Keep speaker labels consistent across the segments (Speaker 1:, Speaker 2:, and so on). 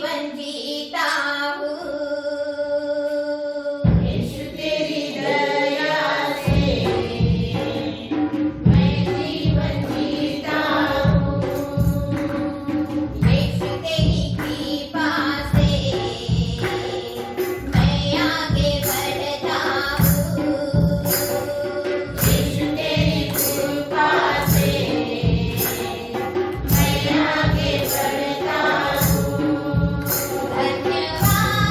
Speaker 1: जीवन जीता हूँ। यीशु तेरी दया से मैं जीवन जीता हूँ। यीशु तेरी कृपा से मैं आगे बढ़ता हूँ। यीशु तेरी कृपा से मैं आगे बढ़ता हूँ। धन्यवाद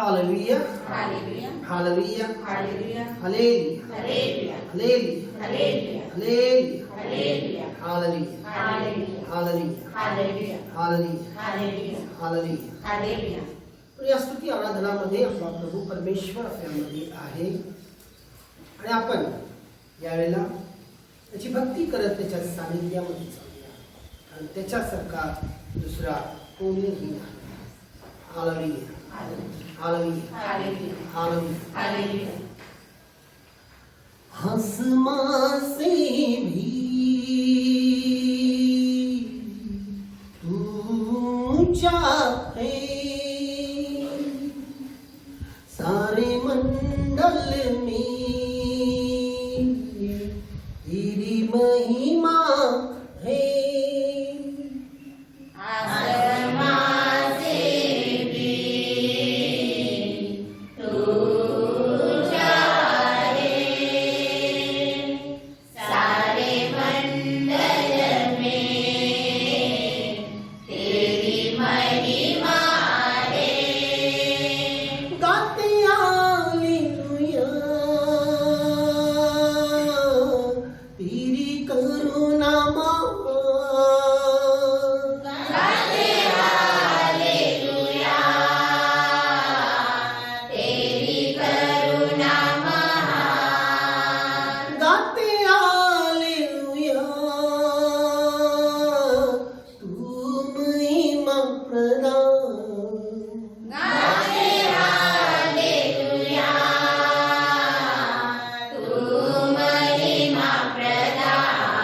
Speaker 2: Hallelujah.
Speaker 1: Hallelujah.
Speaker 2: Hallelujah.
Speaker 1: Hallelujah.
Speaker 2: Hallelujah.
Speaker 1: Hallelujah.
Speaker 2: Hallelujah.
Speaker 1: Hallelujah.
Speaker 2: Hallelujah.
Speaker 1: Hallelujah.
Speaker 2: Hallelujah.
Speaker 1: Hallelujah.
Speaker 2: Hallelujah.
Speaker 1: Hallelujah.
Speaker 2: Hallelujah.
Speaker 1: Hallelujah.
Speaker 2: Hallelujah.
Speaker 1: Hallelujah.
Speaker 2: तर या स्तुती आराधनामध्ये आपला प्रभू परमेश्वर आपल्यामध्ये आहे आणि आपण यावेळेला त्याची भक्ती करत त्याच्या सानिध्यामध्ये जाऊया आणि त्याच्यासारखा दुसरा कोणीही नाही. Hallelujah. Hallelujah.
Speaker 1: Hallelujah.
Speaker 2: Hallelujah.
Speaker 1: Hallelujah.
Speaker 2: आसमां से भी ऊंचा है सारे मंडल में तेरी महिमा है.
Speaker 1: आसमां से भी ऊंचा है, सारे मंडल में तेरी महिमा है.
Speaker 2: गाते हालेलुया तेरी करुणा महान.
Speaker 1: गाते हालेलुया, तेरी करुणा महान.
Speaker 2: गाते हालेलुया तू महिमा प्रदान.
Speaker 1: गाते हालेलुया, तू महिमा प्रदान.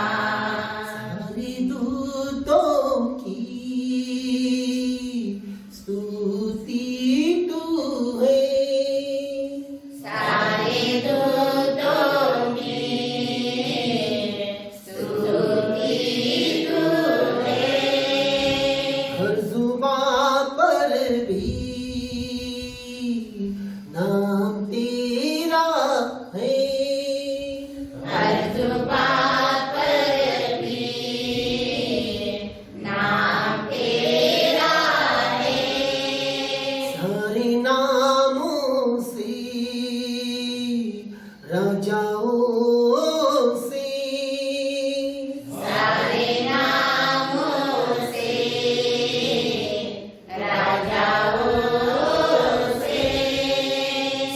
Speaker 2: सारी दूतों की स्तुति तू है.
Speaker 1: सारे दूतों की स्तुति तू है.
Speaker 2: हर जुबान पर भी नाम तेरा है.
Speaker 1: हर जुबान पर भी नाम तेरा है.
Speaker 2: सारे नामों से राजाओं से
Speaker 1: सारे नामों से राजाओं से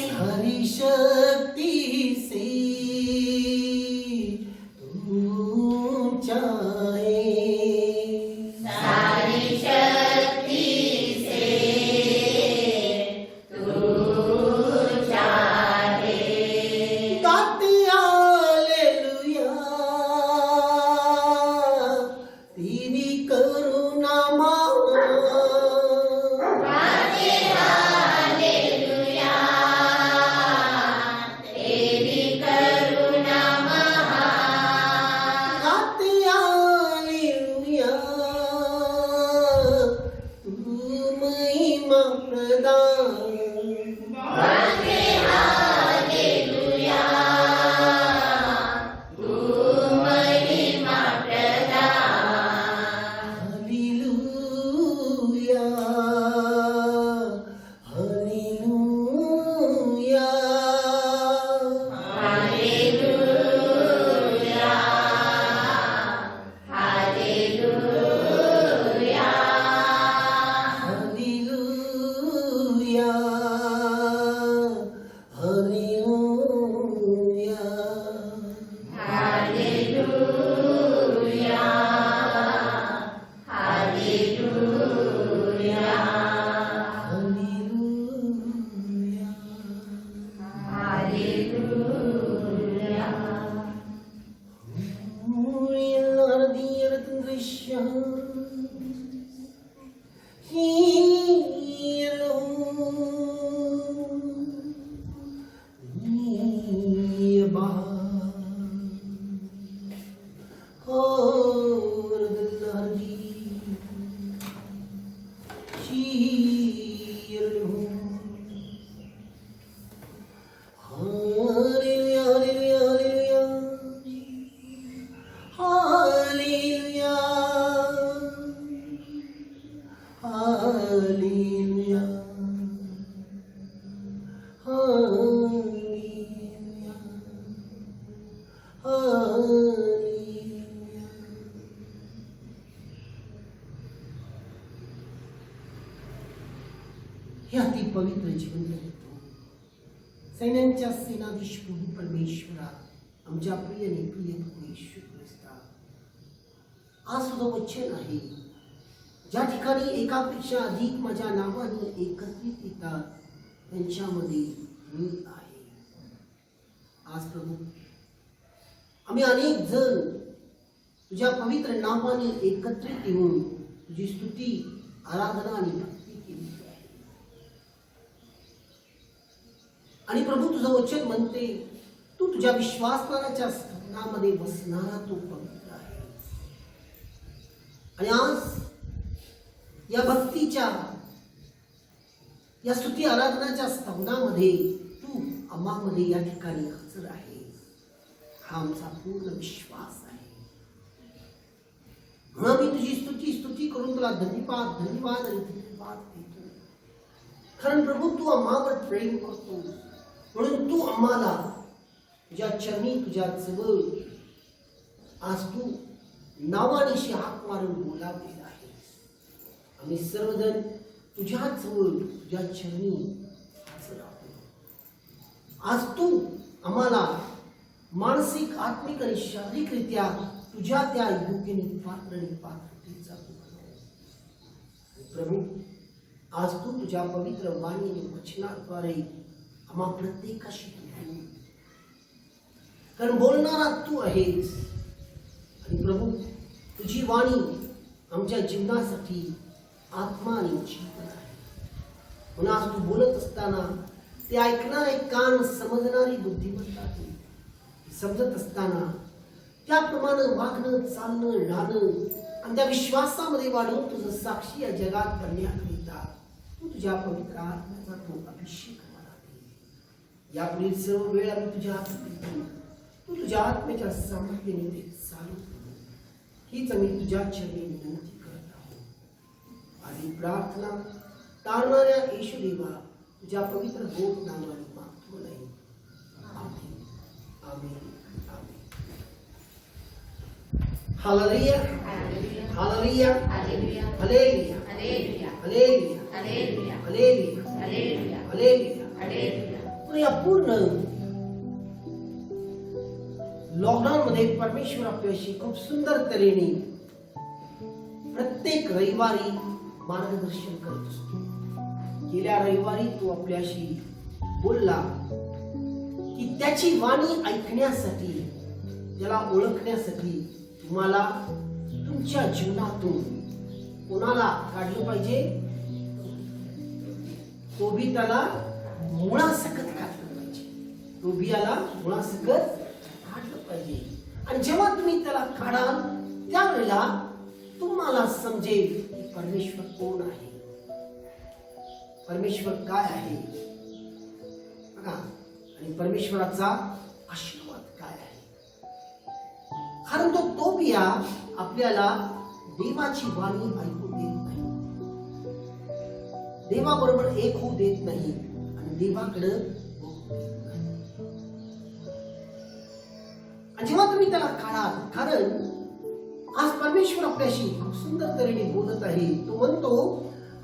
Speaker 2: सारी शक्ति से तू चाहे.
Speaker 1: सारी शक्ति से तू चाहे.
Speaker 2: गाते हालेलुया तेरी करुणा महान.
Speaker 1: गाते हालेलुया, तेरी करुणा महान.
Speaker 2: गाते हालेलुया तू महिमा प्रदान.
Speaker 1: गाते हालेलुया, तू महिमा प्रदान.
Speaker 2: हालेलुया हालेलुया
Speaker 1: हालेलुया. हालेलुया.
Speaker 2: हालेलुया हे अति पवित्र जीवन देतो. सैन्यांच्या सेनाधीश प्रभू परमेश्वरा, आमच्या प्रिय आणि प्रिय प्रभू येशू ख्रिस्ता, आज तुझं वचन आहे, ज्या ठिकाणी एकापेक्षा अधिक माझ्या नावाने एकत्रित येतात त्यांच्यामध्ये मी आहे. आज प्रभू आम्ही अनेक जण तुझ्या पवित्र नावाने एकत्रित येऊन तुझी स्तुती, आराधना आणि भक्ती केली आहे. आणि प्रभू तुझं वचन म्हणते, तू तुझ्या विश्वासनाच्या स्थानामध्ये बसणारा तो पवित्र आहे. आणि आज या भक्तीच्या, या स्तुती आराधनाच्या स्तवनामध्ये तू आम्हामध्ये या ठिकाणी हजर आहे. हा आमचा पूर्ण विश्वास आहे. म्हणून मी तुझी स्तुती करून तुला धन्यवाद आणि धन्यवाद देतो. कारण प्रभू तू आम्हावर प्रेम करतो, म्हणून तू आम्हाला तुझ्या चरणी, तुझ्या जवळ आज तू नावानिशी हाक मारून बोलावलेला आहेस. आम्ही सर्वजण तुझ्या जवळ, तुझ्या चरणी हजर आहोत. आज तू आम्हाला मानसिक, आत्मिक आणि शारीरिकरित्या तुझ्या त्या योग्य पात्र आणि पात्रतेचा प्रभू, आज तू तुझ्या पवित्र वाणी आणि वचनाद्वारे आम्हा प्रत्येकाशी बोल. कारण बोलणारा तू आहेस. आणि प्रभू तुझी वाणी आमच्या जीवनासाठी आत्मा आणि जीवन आहे. म्हणून आज तू बोलत असताना ते ऐकणारे कान, समजणारी बुद्धिमत्ता आहे. समजत असताना त्याप्रमाणे वागणं, चालणं, राहणं आणि त्या विश्वासामध्ये वाढून तुझं साक्षी या जगात करण्याकरिता तू तुझ्या पवित्र आत्म्याचा तो अभिषेक मला दे. यापुढील सर्व वेळ आम्ही तुझ्या हातात देतो. तू तुझ्या आत्म्याच्या सामर्थ्याने ते चालू हीच आम्ही तुझ्या चरणी विनंती करत आहोत. आणि प्रार्थना तारणाऱ्या येशू देवा तुझ्या पवित्र गोड नावाने मागतो नाही. आमेन, आमेन, आमेन. हालेलुया, हालेलुया, हालेलुया, हालेलुया, हालेलुया, हालेलुया, हालेलुया, हालेलुया, हालेलुया. या पूर्ण लॉकडाऊन मध्ये परमेश्वर आपल्याशी खूप सुंदर तऱ्हेने प्रत्येक रविवारी मार्गदर्शन करत असतो. गेल्या रविवारी तो आपल्याशी बोलला की त्याची वाणी ऐकण्यासाठी, त्याला ओळखण्यासाठी तुम्हाला तुमच्या जीवनातून कोणाला काढलं पाहिजे? तोबियाला मुळासकट काढलं पाहिजे. तोबियाला मुळासकट काढलं पाहिजे. आणि जेव्हा तुम्ही त्याला काढाल त्यावेळेला तुम्हाला समजेल की परमेश्वर कोण आहे, परमेश्वर काय आहे बघा, आणि परमेश्वराचा आशीर्वाद काय आहे. कारण तो तोबिया आपल्याला देवाची वाणी ऐकू देत नाही, देवाबरोबर एक होऊ देत नाही आणि देवाकडे जेव्हा तुम्ही त्याला काढाल. कारण आज परमेश्वर आपल्याशी खूप सुंदर तऱ्हेने बोलत आहे. तो म्हणतो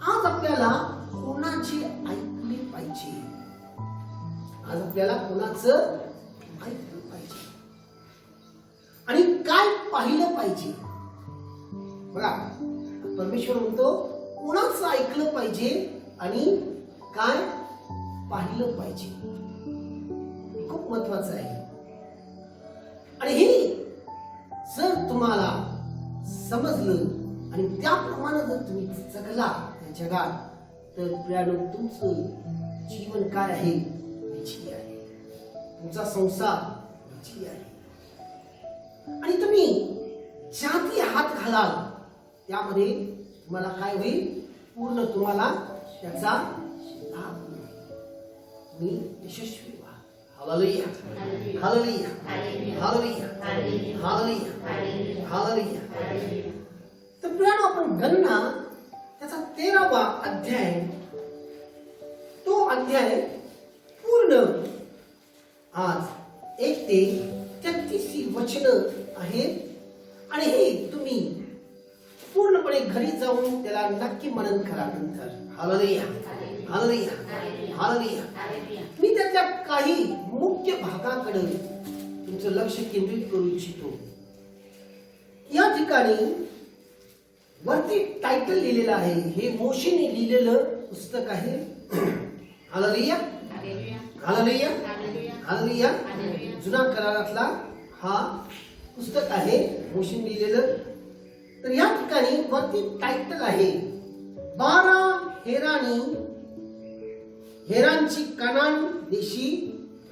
Speaker 2: आज आपल्याला कोणाचे ऐकले पाहिजे, आज आपल्याला कोणाचं ऐकलं पाहिजे आणि काय पाहिलं पाहिजे. बघा परमेश्वर म्हणतो कोणाचं ऐकलं पाहिजे आणि काय पाहिलं पाहिजे. खूप महत्वाचं आहे. आणि हे जर तुम्हाला समजलं आणि त्याप्रमाणे जर तुम्ही जगला या जगात तर प्रियानो तुमचं जीवन काय आहे? विजयी आहे. तुमचा संसार विजयी आहे. आणि तुम्ही ज्याती हात घालाल त्यामध्ये तुम्हाला काय होईल? पूर्ण तुम्हाला त्याचा लाभ होईल. मी यशस्वी व्हा. हालेलुया, हालेलुया, हालेलुया, हालेलुया, हालेलुया. तर प्रियानो आपण गणना त्याचा 13वा अध्याय, तो अध्याय पूर्ण आज 1 ते 33 वचनं आहेत. आणि हे तुम्ही पूर्णपणे घरी जाऊन त्याला नक्की मनन करा नंतर. हालेलुया, हालेलुया, हालेलुया. मी त्याच्या काही मुख्य भागाकडे तुमचं लक्ष केंद्रित करू इच्छितो. या ठिकाणी वरती टायटल लिहिलेलं आहे, हे मोशेने लिहिलेलं पुस्तक आहे. हालेलुया, हालेलुया, हालेलुया. जुना करारातला हा पुस्तक आहे मोशेने लिहिलेलं. तर या ठिकाणी वरती टायटल आहे 12 हेरांची कनान देशी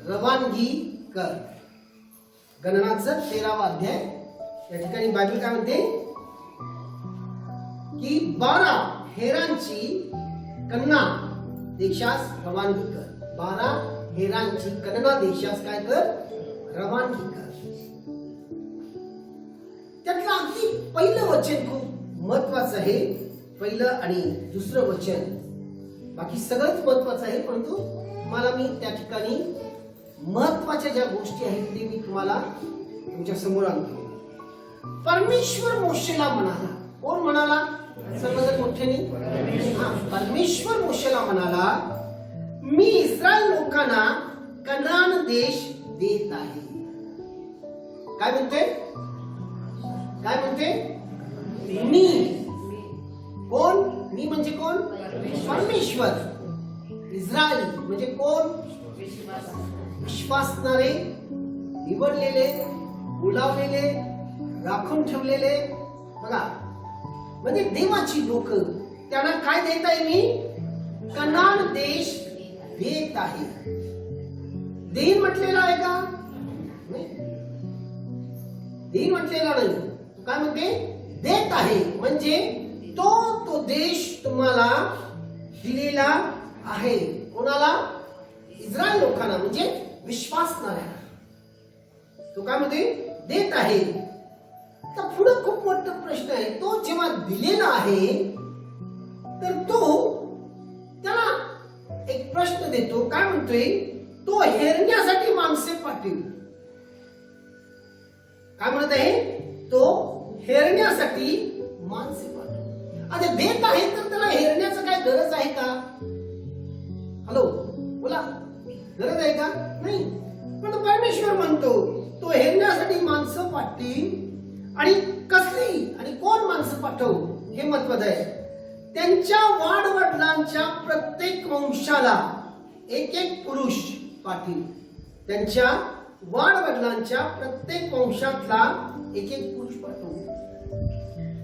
Speaker 2: रवानगी कर. गणनाचं 13वा अध्याय. या ठिकाणी बायबल काय म्हणते की 12 हेरांची कन्ना देशास रवानगी कर. 12 हेरांची कन्ना देशास काय कर? रवानगी कर. त्यातलं अगदी पहिलं वचन खूप महत्वाचं आहे. पहिलं आणि दुसरं वचन, बाकी सगळंच महत्वाचं आहे, परंतु तुम्हाला मी त्या ठिकाणी महत्वाच्या ज्या गोष्टी आहेत ते मी तुम्हाला तुमच्या समोर आणतो. परमेश्वर मोशेला म्हणाला. कोण म्हणाला? सर्वजण मोठ्याने. परमेश्वर मोशेला म्हणाला, मी इस्रायल लोकांना कनान देश देत आहे. काय म्हणते? काय म्हणते? मी. कोण? मी म्हणजे कोण? परमेश्वर. इस्रायल म्हणजे कोण? विश्वासणारे, निवडलेले, बोलावलेले, राखून ठेवलेले. बघा, म्हणजे देवाची लोक. त्यांना काय देत आहे? मी कनान देश देत आहे. देईन म्हटलेला आहे का? देईन म्हटलेला नाही. काय म्हणते? देत आहे. म्हणजे तो देश तुम्हाला दिलेला आहे. कोणाला? इस्रायल लोकांना, म्हणजे विश्वासणाऱ्यांना. तो काय म्हणते? देत आहे. तर पुढे खूप मोठा प्रश्न आहे. तो जेव्हा दिलेला आहे तर तो त्याला एक प्रश्न देतो. काय म्हणतोय? तो हेरण्यासाठी माणसे पाठवेल. काय म्हणत आहे? तो हेरण्यासाठी माणसे पाठवेल. आता देत आहे तर त्याला हेरण्याचं काय गरज आहे का? हॅलो, बोला. गरज आहे का? नाही. पण परमेश्वर म्हणतो तो हेरण्यासाठी माणसं पाठवी. आणि कसली आणि कोण माणसं पाठव हे महत्वाचं आहे. त्यांच्या वाडवडिलांच्या प्रत्येक वंशाला एक पुरुष पाठवी. त्यांच्या वाडवडिलांच्या प्रत्येक वंशातला एक पुरुष पाठव.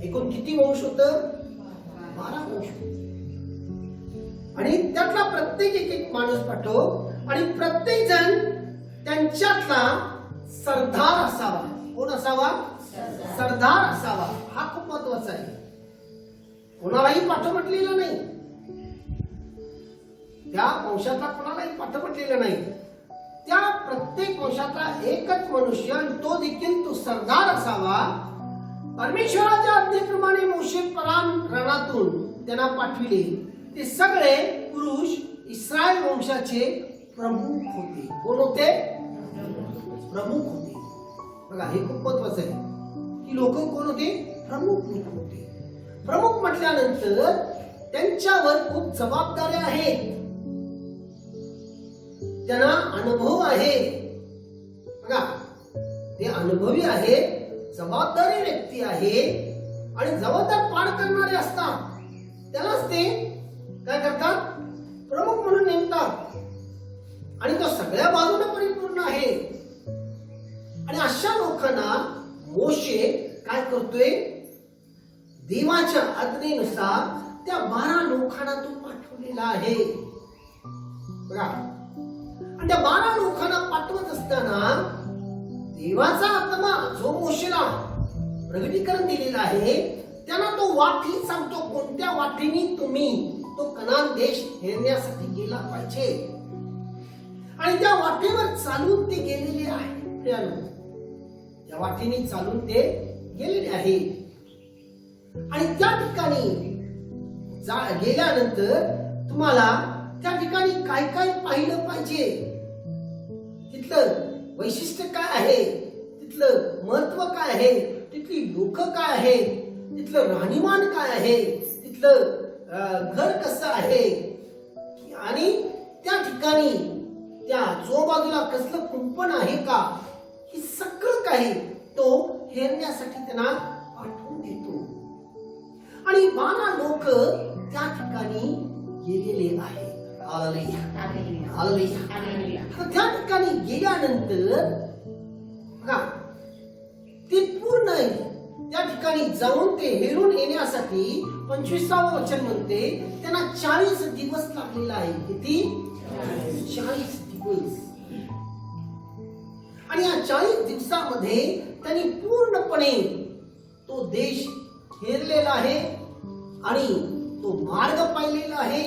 Speaker 2: एकूण किती वंश होत? 12 वंश. आणि त्यातला प्रत्येक एक माणूस पाठव. आणि प्रत्येक जण त्यांच्यातला सरदार असावा. कोण असावा? सरदार असावा. हा खूप महत्वाचा आहे. कोणालाही पाठव म्हटलेलं नाही. त्या वंशातला कोणालाही पाठव म्हटलेलं नाही. त्या प्रत्येक वंशातला एकच मनुष्य, आणि तो देखील तो सरदार असावा. परमेश्वराच्या आज्ञेप्रमाणे मोशे परान रणातून त्यांना पाठविले. ते सगळे पुरुष इस्रायल वंशाचे प्रमुख होते. कोण होते? प्रमुख होते. बघा, हे खूप महत्वाचं आहे की लोक कोण होते? प्रमुख लोक होते. प्रमुख म्हटल्यानंतर त्यांच्यावर खूप जबाबदाऱ्या आहेत. त्यांना अनुभव आहे. बघा, ते अनुभवी आहे, जबाबदारी व्यक्ती आहे, आणि जबाबदार पार करणारे असतात. त्यालाच ते काय करतात? प्रमुख म्हणून नेमतात. आणि तो सगळ्या बाजूने परिपूर्ण आहे. आणि अशा लोकांना मोशे काय करतोय? देवाच्या आज्ञेनुसार त्या 12 लोकांना तो पाठवलेला आहे. बघा, आणि त्या 12 लोकांना पाठवत असताना देवाचा आत्मा जो मोशेला प्रगटीकरण दिलेला आहे त्यांना तो वाटी सांगतो. कोणत्या वाटेने तुम्ही तो कनान देश हेरण्यासाठी गेला पाहिजे. आणि त्या वाटेवर चालून ते गेलेले आहे. त्या वाटेने चालून ते गेलेले आहे. आणि त्या ठिकाणी गेल्यानंतर तुम्हाला त्या ठिकाणी काय काय पाहिलं पाहिजे, तिथलं वैशिष्ट्य काय आहे, तिथलं महत्व काय आहे, तिथली लोक काय आहे, तिथलं राहणीमान काय आहे, तिथलं घर कसं आहे, आणि त्या ठिकाणी त्या जो बाजूला कसलं कुंपण आहे का, ही सगळं काही तो हेरण्यासाठी त्यांना पाठवून देतो. आणि 12 लोक त्या ठिकाणी गेलेले आहे. त्या ठिकाणी गेल्यानंतर बघा, ते पूर्ण त्या ठिकाणी जाऊन ते हेरून येण्यासाठी 25वे वचन म्हणते त्यांना 40 दिवस लागलेला आहे. किती? 40 दिवस. आणि या 40 दिवसामध्ये त्यांनी पूर्णपणे तो देश हेरलेला आहे आणि तो मार्ग पाहिलेला आहे,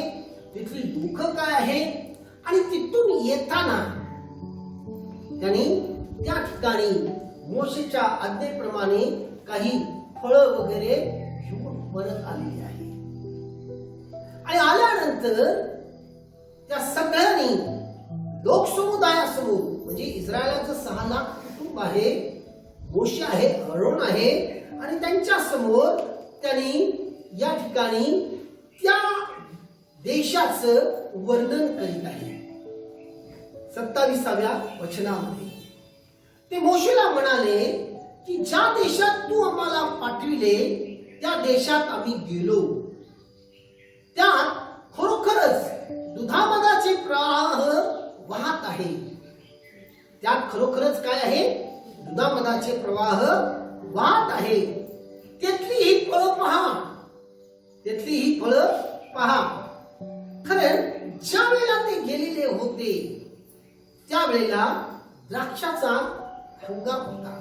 Speaker 2: तिथली लोक काय आहे. आणि तिथून येताना त्यांनी त्या ठिकाणी मोशेच्या आज्ञेप्रमाणे काही फळं वगैरे घेऊन परत आलेली आहे. आणि आल्यानंतर त्या सगळ्यांनी लोकसमुदायासमोर, म्हणजे इस्रायलाचं 6 लाख कुटुंब आहे, मोशे आहे, आरोन आहे, आणि त्यांच्या समोर त्यांनी या ठिकाणी त्या देशाचं वर्णन करीत आहे. 27व्या वचनामध्ये ते मोशेला म्हणाले की ज्या देशात तू आम्हाला पाठविले त्या देशात आम्ही गेलो, त्यात खरोखरच दुधामधाचे प्रवाह वाहत आहे. त्यात खरोखरच काय आहे? दुधामधाचे प्रवाह वाहत आहे. त्यातली ही फळं पहा, त्यातली ही फळं पहा. खरं ज्या वेळेला ते गेलेले होते त्यावेळेला द्राक्षाचा हंगाम होता.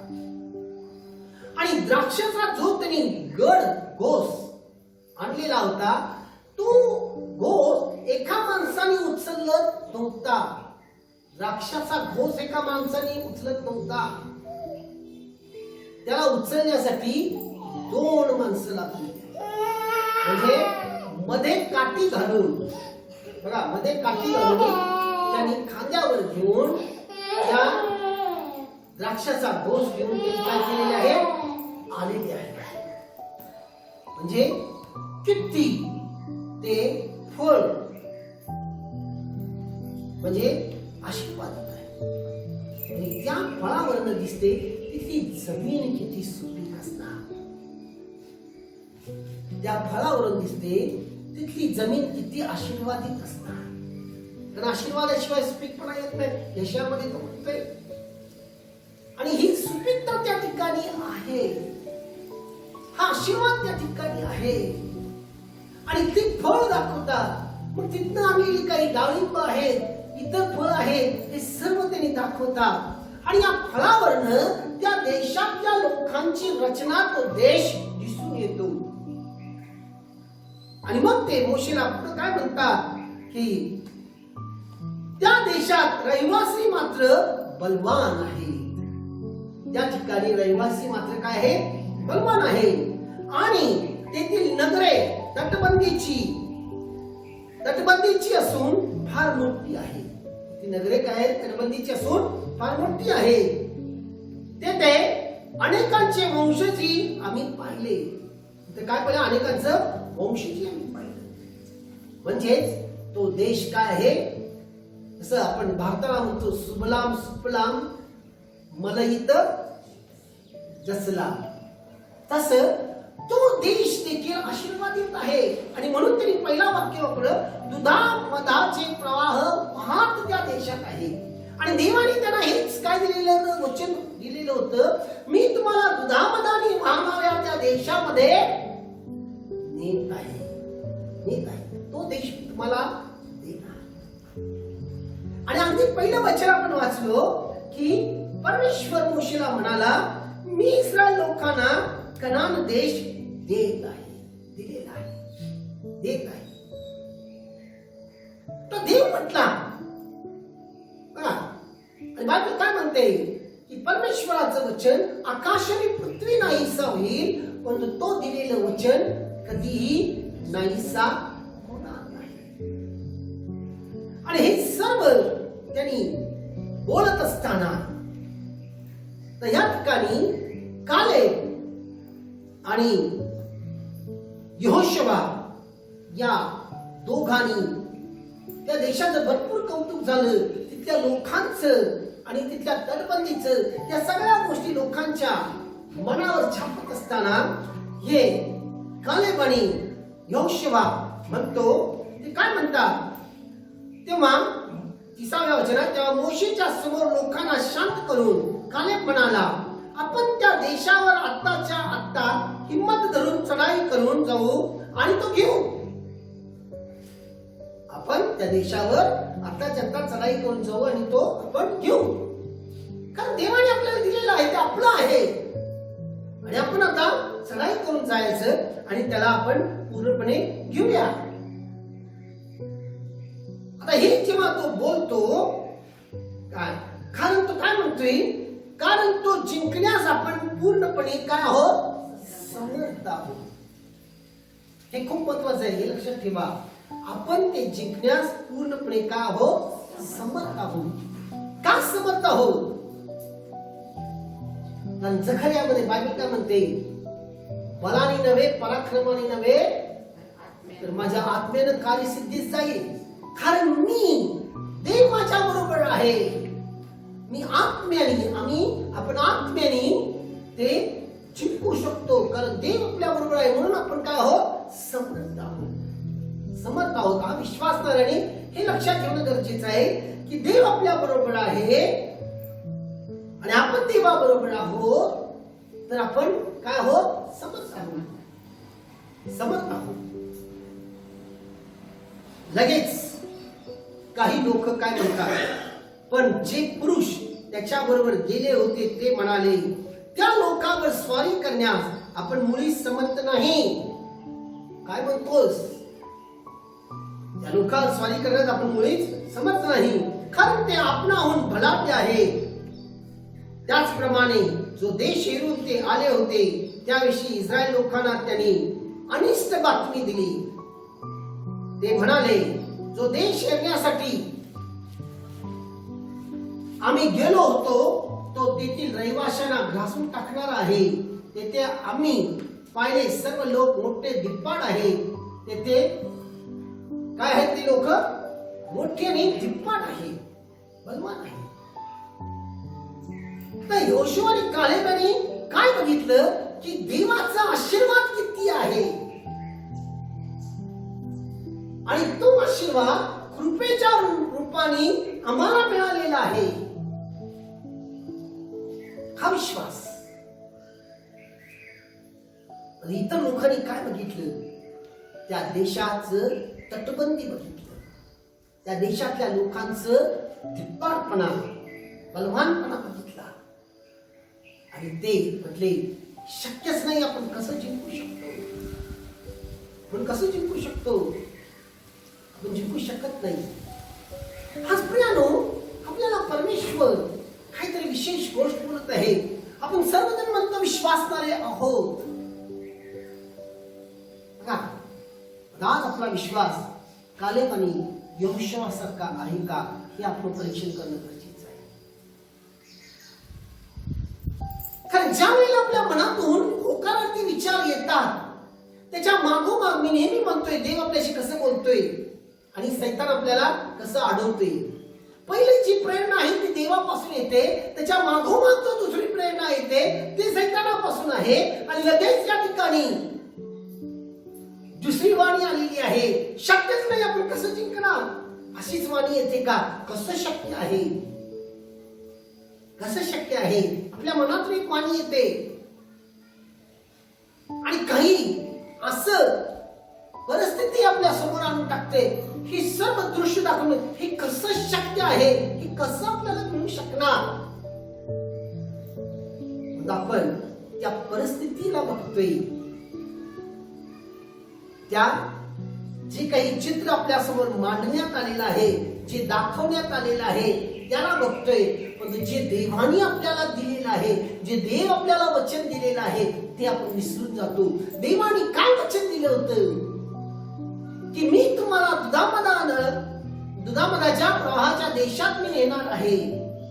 Speaker 2: आणि द्राक्षाचा जो त्यांनी गड घोस आणलेला होता, तो घोस एका माणसाने उचलत नव्हता. द्राक्षाचा घोस एका माणसाने उचलत नव्हता. त्याला उचलण्यासाठी 2 माणसं लागली. म्हणजे मध्ये काठी घालून, बघा, मध्ये काठी घालून त्यांनी खांद्यावर घेऊन त्या द्राक्षाचा घोस घेऊन ते काय केलेले आहे? आलेले आहे. म्हणजे किती ते फळ म्हणजे आशीर्वाद आहे. आणि त्या फळावरनं दिसते तिथली जमीन किती सुपीक असणार. त्या फळावरून दिसते तिथली जमीन किती आशीर्वादित असणार. कारण आशीर्वादाशिवाय सुपीकपणा येत नाही, यशामध्ये तो म्हणतोय. आणि ही सुपीकता त्या ठिकाणी आहे, हा आशीर्वाद त्या ठिकाणी आहे. आणि ती फळ दाखवतात. मग तिथनं आलेली काही डाळिंब आहेत, इतर फळ आहेत, हे सर्व त्यांनी दाखवतात. आणि या फळावरनं त्या देशातल्या लोकांची रचना, तो देश दिसून येतो. आणि मग ते मोशेला पुढे काय म्हणतात की त्या देशात रहिवासी मात्र बलवान आहे. त्या ठिकाणी रहिवासी मात्र काय आहे? बलवान आहे. आणि तेथील नगरे तटबंदीची असून फार मोठी आहे. ती नगरे काय आहेत? तटबंदीची असून फार मोठी आहे. तेथे अनेकांचे वंशजी आम्ही पाहिले. तर काय पाहिलं? अनेकांचं वंशजी आम्ही पाहिलं. म्हणजेच तो देश काय आहे? जसं आपण भारताला म्हणतो सुबलाम सुफलाम मलईत जसला, तसं तो देश देखील आशीर्वादित आहे. आणि म्हणून त्यांनी पहिला वाक्य वापरलं, दुधामधाचे प्रवाह वाहत त्या देशात आहे. आणि देवाने त्यांना हेच काय दिलेलं वचन दिलेलं होतं, मी तुम्हाला दुधामधाने वाहणाऱ्या त्या देशामध्ये नेत आहे. तो देश तुम्हाला देणार. आणि अगदी पहिलं वचन आपण वाचलो की परमेश्वर मोशेला म्हणाला, मी इस्रायल लोकांना कनान देश देत आहे, दिलेला आहे, देत आहे. तो देव म्हटला. आणि बायबल काय म्हणते की परमेश्वराचं वचन आकाश आणि पृथ्वी नाहीसा होईल, परंतु तो दिलेलं वचन कधीही नाहीसा होणार नाही. आणि हे सर्व त्यांनी बोलत असताना तर या ठिकाणी कालेब आणि यहोशुवा या दोघांनी त्या देशाचं भरपूर कौतुक झालं, तिथल्या लोकांचं आणि तिथल्या तटबंदीचं, या सगळ्या गोष्टी लोकांच्या मनावर छापत असताना हे कालेब आणि यहोशुवा म्हणतो, ते काय म्हणतात तेव्हा 30व्या वचनात, तेव्हा मोशेच्या समोर लोकांना शांत करून कालेब म्हणाला, आपण त्या देशावर आत्ताच्या आत्ता हिम्मत धरून चढाई करून जाऊ आणि तो घेऊ. आपण त्या देशावर आत्ताच्या आत्ता चढाई करून जाऊ आणि तो आपण घेऊ. कारण देवाने आपल्याला दिलेलं आहे, ते आपलं आहे आणि आपण आता चढाई करून जायचं आणि त्याला आपण पूर्णपणे घेऊया. आता हे जेव्हा तो बोलतो काय, कारण तो काय म्हणतोय, कारण तो जिंकण्यास आपण पूर्णपणे काय आहोत, समर्थ आहोत. हे खूप महत्वाचं आहे, हे लक्षात ठेवा. आपण ते जिंकण्यास पूर्णपणे काय आहोत, समर्थ आहोत. का समर्थ आहोत? कारण जखर्यामध्ये बायबल काय म्हणते, बलाने नव्हे, पराक्रमाने नव्हे, तर माझ्या आत्म्यानं कार्यसिद्धीस जाईल. कारण मी, देव माझ्या बरोबर आहे. मी आत्म्याने, आपण आत्म्याने ते जिंकू शकतो. कारण देव आपल्या बरोबर आहे, म्हणून आपण काय आहोत, समर्थ आहोत. समर्थ आहोत हा विश्वास करणे, हे लक्षात ठेवणं गरजेचं आहे की देव आपल्या बरोबर आहे आणि आपण देवा बरोबर आहोत, तर आपण काय आहोत, समर्थ आहोत. समर्थ आहोत. लगेच काही लोक काय म्हणतात, पण जे पुरुष त्याच्या बरोबर गेले होते ते म्हणाले, त्या लोकांवर स्वारी करण्यास आपण मुळीच समर्थ नाही. काय म्हणतोस? त्या लोकांवर स्वारी करण्यास आपण मुळीच समर्थ नाही, कारण ते आपणाहून बलाढ्य आहे. त्याचप्रमाणे जो देश हेरून ते आले होते त्याविषयी इस्रायल लोकांना त्यांनी अनिष्ट बातमी दिली. ते म्हणाले, जो देश हेरण्यासाठी आम्ही गेलो होतो तो तेथील रहिवाशांना घासून टाकणार आहे. तेथे आम्ही पाहिले सर्व लोक मोठे धिप्पाड आहे. तेथे काय आहेत ते लोक, मोठे आणि धिप्पाड आहे, बलवान आहे. तर यहोशुवा आणि कालेबाने काय बघितलं की देवाचा आशीर्वाद किती आहे आणि तो आशीर्वाद कृपेच्या रूपाने आम्हाला मिळालेला आहे. हा विश्वास. इतर लोकांनी काय बघितलं, त्या देशाचं तटबंदी बघितलं, त्या देशातल्या लोकांचं धिप्पाडपणा, बलवानपणा बघितला आणि ते म्हटले, शक्यच नाही, आपण कसं जिंकू शकतो, आपण कसं जिंकू शकतो, आपण जिंकू शकत नाही. आज प्रियानो, आपल्याला परमेश्वर काहीतरी विशेष गोष्ट बोलत आहे. आपण सर्वजण म्हणतो विश्वासणारे आहोत. आज आपला विश्वास कालेब आणि यहोशुवा सारखा आहे का, हे आपण परीक्षण करणं गरजेचं आहे. कारण ज्या वेळेला आपल्या मनातून होकारार्थी विचार येतात, त्याच्या मागोमाग मी नेहमी म्हणतोय, देव आपल्याशी कसं बोलतोय आणि सैतान आपल्याला कसं अडवतोय. पहिली जी प्रेरणा आहे ती देवापासून येते, त्याच्या मागोमाग तो दुसरी प्रेरणा येते, ती सैतानापासून आहे आणि लगेच या ठिकाणी दुसरी वाणी आलेली आहे. शक्यच नाही, आपण कसं जिंकणार, अशीच वाणी येते का, कसं शक्य आहे, कसं शक्य आहे. आपल्या मनातून एक वाणी येते आणि काही असं परिस्थिती आपल्या समोर आणून टाकते, ही सर्व दृश्य दाखवून हे कसं शक्य आहे, हे कसं आपल्याला मिळू शकणार. आपण त्या परिस्थितीला बघतोय, त्या जे काही चित्र आपल्या समोर मांडण्यात आलेलं आहे, जे दाखवण्यात आलेलं आहे, त्याला बघतोय. पण जे देवाने आपल्याला दिलेलं आहे, जे देव आपल्याला वचन दिलेलं आहे, ते आपण विसरून जातो. देवाने काय वचन दिलं होतं की मी तुम्हाला दुधामधाच्या प्रवाहाच्या देशात मी नेणार आहे,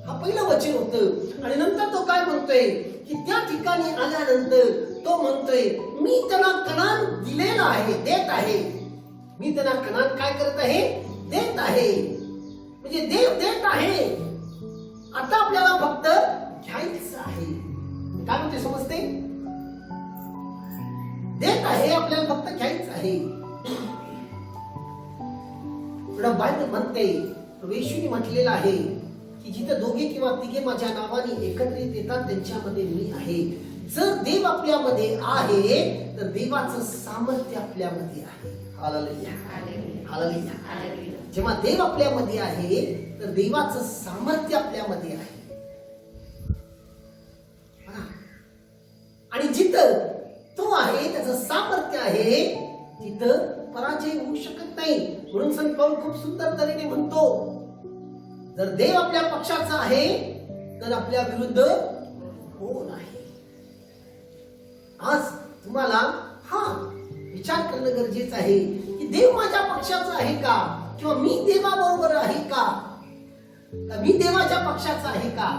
Speaker 2: हा पहिलं वचन होतं. आणि नंतर तो काय म्हणतोय की त्या ठिकाणी आल्यानंतर तो म्हणतोय, मी त्यांना कनान दिलेला आहे, देत आहे. मी त्यांना कनान काय करत आहे, देत आहे, म्हणजे देव देत आहे. आता आपल्याला फक्त घ्यायचं आहे. काय म्हणते समजते? देत आहे, आपल्याला फक्त घ्यायचं आहे. बायबल म्हणते, येशूने म्हटलेलं आहे की जिथं दोघे किंवा तिघे माझ्या नावाने एकत्रित येतात त्यांच्यामध्ये मी आहे. जर देव आपल्यामध्ये आहे तर देवाचं सामर्थ्य आपल्यामध्ये आहे. Hallelujah, hallelujah. जेव्हा देव आपल्यामध्ये आहे तर देवाचं सामर्थ्य आपल्यामध्ये आहे. आणि जिथं तो आहे, त्याचं सामर्थ्य आहे, तिथं पराजय होऊ शकत नाही. म्हणून संत पाऊल खूप सुंदर तऱ्हेने म्हणतो, जर देव आपल्या पक्षाचा आहे तर आपल्या विरुद्ध कोण आहे. आज तुम्हाला हा विचार करणं गरजेचं आहे की देव माझ्या पक्षाचा आहे का, किंवा मी देवाबरोबर आहे का, मी देवाच्या पक्षाचा आहे का.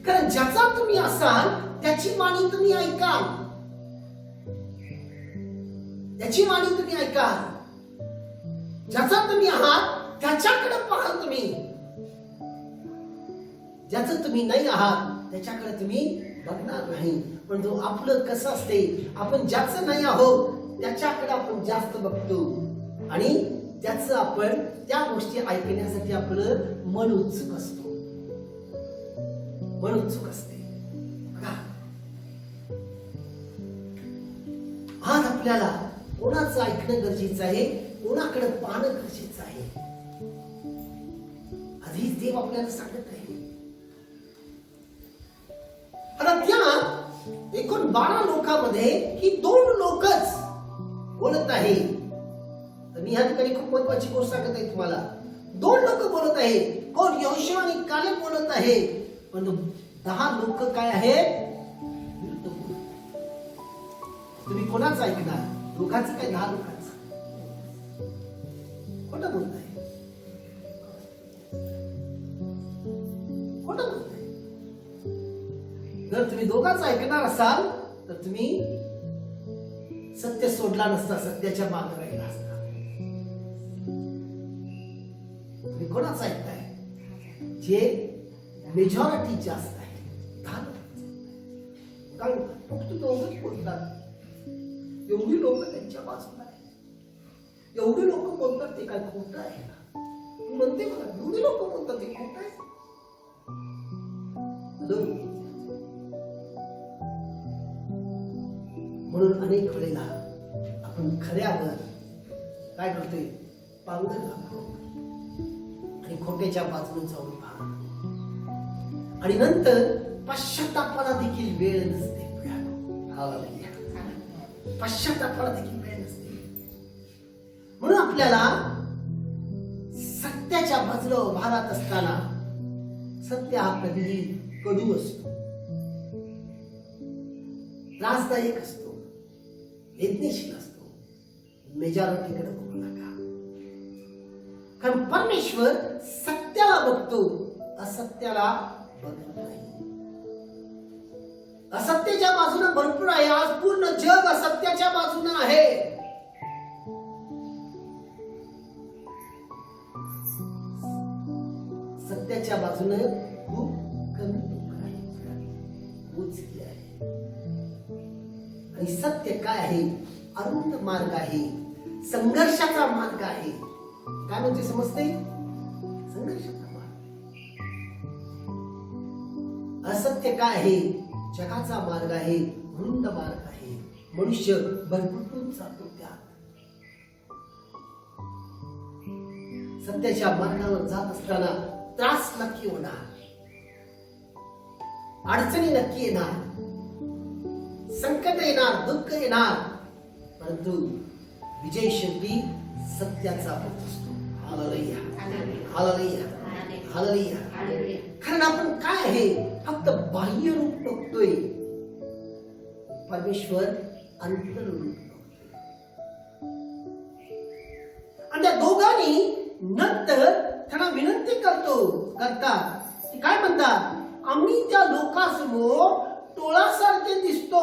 Speaker 2: कारण ज्याचा तुम्ही असाल त्याची वाणी तुम्ही ऐका, त्याची वाणी तुम्ही ऐका. ज्याचा तुम्ही आहात त्याच्याकडे पाहाल तुम्ही. ज्याचं तुम्ही नाही आहात त्याच्याकडे तुम्ही बघणार नाही. पण जो आपलं कसं असते, आपण ज्याचं नाही आहोत त्याच्याकडे आपण जास्त बघतो आणि त्याचं आपण त्या गोष्टी ऐकण्यासाठी आपलं मन उत्सुक असतो, मन उत्सुक असते. आज आपल्याला कोणाचं ऐकणं गरजेचं आहे, कोणाकडे पाहणं गरजेचं आहे. आधीच देव आपल्याला सांगत आहे. आता त्या एकूण 12 लोकांमध्ये ही 2 लोकच बोलत आहे. तर मी ह्या ठिकाणी खूप महत्वाची गोष्ट सांगत आहे तुम्हाला. 2 लोक बोलत आहे. कोण? यहोशू आणि कालेब बोलत आहे. पण 10 लोक काय आहेत? तुम्ही कोणाचं ऐकणार? दोघांचं काय 10 लोकांचं? खोटं बोलताय, खोटं बोलताय. जर तुम्ही दोघांचं ऐकणार असाल तर तुम्ही सत्य सोडला नसता, सत्याच्या मागे राहिला असता. तुम्ही कोणाचं ऐकताय? जे मेजॉरिटी जास्त आहे. 10 लोक काय फक्त दोघंच बोलतात. एवढी लोक त्यांच्या बाजूला आहे. एवढी लोक बोलतात ते काय खोटं आहे का? म्हणते मला एवढी लोक बोलतात ते खोटं आहे. म्हणून अनेक वेळेला आपण खऱ्यावर काय करतोय? पांघर घालतो आणि खोट्याच्या बाजूने जाऊन पाहतो. आणि नंतर पश्चातापाला देखील वेळ नसते. पश्चातापाला देखील वेळ नसते. म्हणून आपल्याला सत्याच्या बाजूला उभा राहत असताना, सत्य हा कधीही कडू असतो, त्रासदायक असतो, वेदनेशील असतो. मेजॉरिटीकडे बघू नका. कारण परमेश्वर सत्याला बघतो, असत्याला बघत नाही. असत्याच्या बाजूने भरपूर आहे. आज पूर्ण जग असत्याच्या बाजूने आहे. सत्याच्या बाजूने खूप कमी लोक आहेत, मोजकी आहे. आणि सत्य काय आहे? अरुंद मार्ग आहे, संघर्षाचा मार्ग आहे. काय म्हणजे समजते? संघर्षाचा मार्ग. असत्य काय आहे? जगाचा मार्ग आहे, रुंद मार्ग आहे. मनुष्य भरभरून जातो त्यात. सत्याच्या मार्गावर जात असताना त्रास नक्की होणार, अडचणी नक्की येणार, संकट येणार, दुःख येणार. परंतु विजय शेवटी सत्याचा होत असतो. हालेलुया, हालेलुया, हालेलुया. कारण आपण काय आहे? फक्त बाह्य रूप बघतोय. परमेश्वर अंतर्रूप बघतोय. आणि त्या दोघांनी नंतर त्यांना विनंती करतात की काय म्हणतात? आम्ही त्या लोकांसमोर टोळासारखे दिसतो,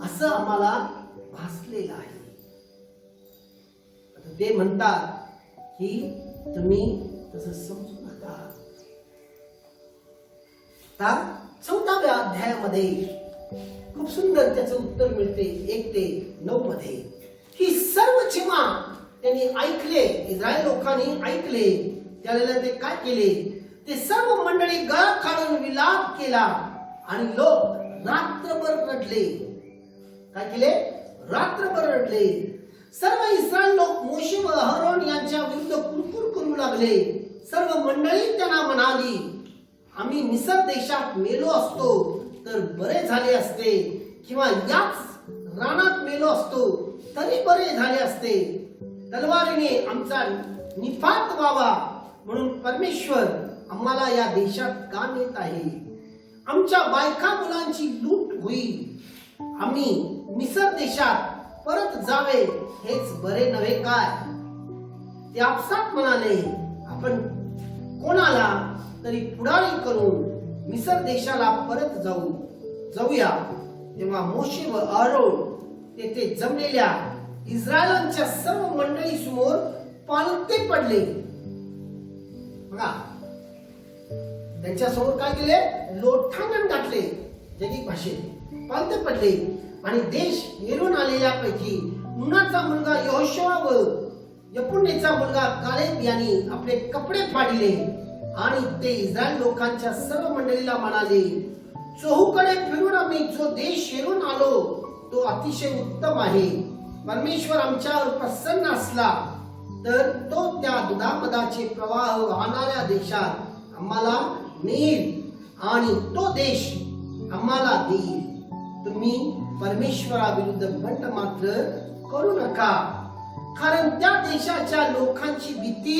Speaker 2: असं आम्हाला भासलेलं आहे. ते म्हणतात की तुम्ही तसं समजू नका. आता 14व्या अध्यायामध्ये खूप सुंदर त्याचं उत्तर मिळते 1 ते 9 मध्ये. ही सर्व जेव्हा त्यांनी ऐकले, इस्रायल लोकांनी ऐकले, त्यावेळेला ते काय केले, ते सर्व मंडळी गळा काढून विलाप केला आणि लोक रात्रभर रडले. काय केले? रात्रभर रडले. सर्व इस्रायल लोक मोशे व अहरोन यांच्या विरुद्ध कुरकुर करू लागले. सर्व मंडळी त्यांना म्हणाली, आम्ही मिस्र देशात मेलो असतो तर बरे झाले असते, किंवा याच रानात मेलो असतो तरी बरे झाले असते. तलवारीने आमचा निपात व्हावा म्हणून परमेश्वर आम्हाला या देशात का नेत आहे? आमच्या बायका मुलांची लूट होईल. आम्ही मिस्र देशात परत जावे हेच बरे नव्हे काय? ते आपसात म्हणाले, आपण कोणाला तरी पुढारी करून मिस्र देशाला परत जाऊया. तेव्हा मोशे व अहरोन तेथे जमलेल्या इस्रायलांच्या सर्व मंडळी समोर पालथे पडले. बघा, त्यांच्या समोर काय केले? लोटांगण घातले. जगिक भाषेत पालथे पडले. आणि देश येरून आलेल्या पैकी नूनाचा मुलगा यहोशुआ व यपुन्नेचा मुलगा कालेब यांनी आपले कपडे फाडले आणि ते इस्रायल लोकांच्या सर्व मंडळीला म्हणाले, चोहूकडे फिरून आम्ही जो देश येरून आलो तो अतिशय उत्तम आहे. परमेश्वर आमच्यावर प्रसन्न असला तर तो त्या दुधामधाचे प्रवाह वाहणाऱ्या देशात आम्हाला नेईल आणि तो देश आम्हाला देईल. तुम्ही परमेश्वराविरुद्ध बंड मात्र करू नका, कारण त्या देशाच्या लोकांची भीती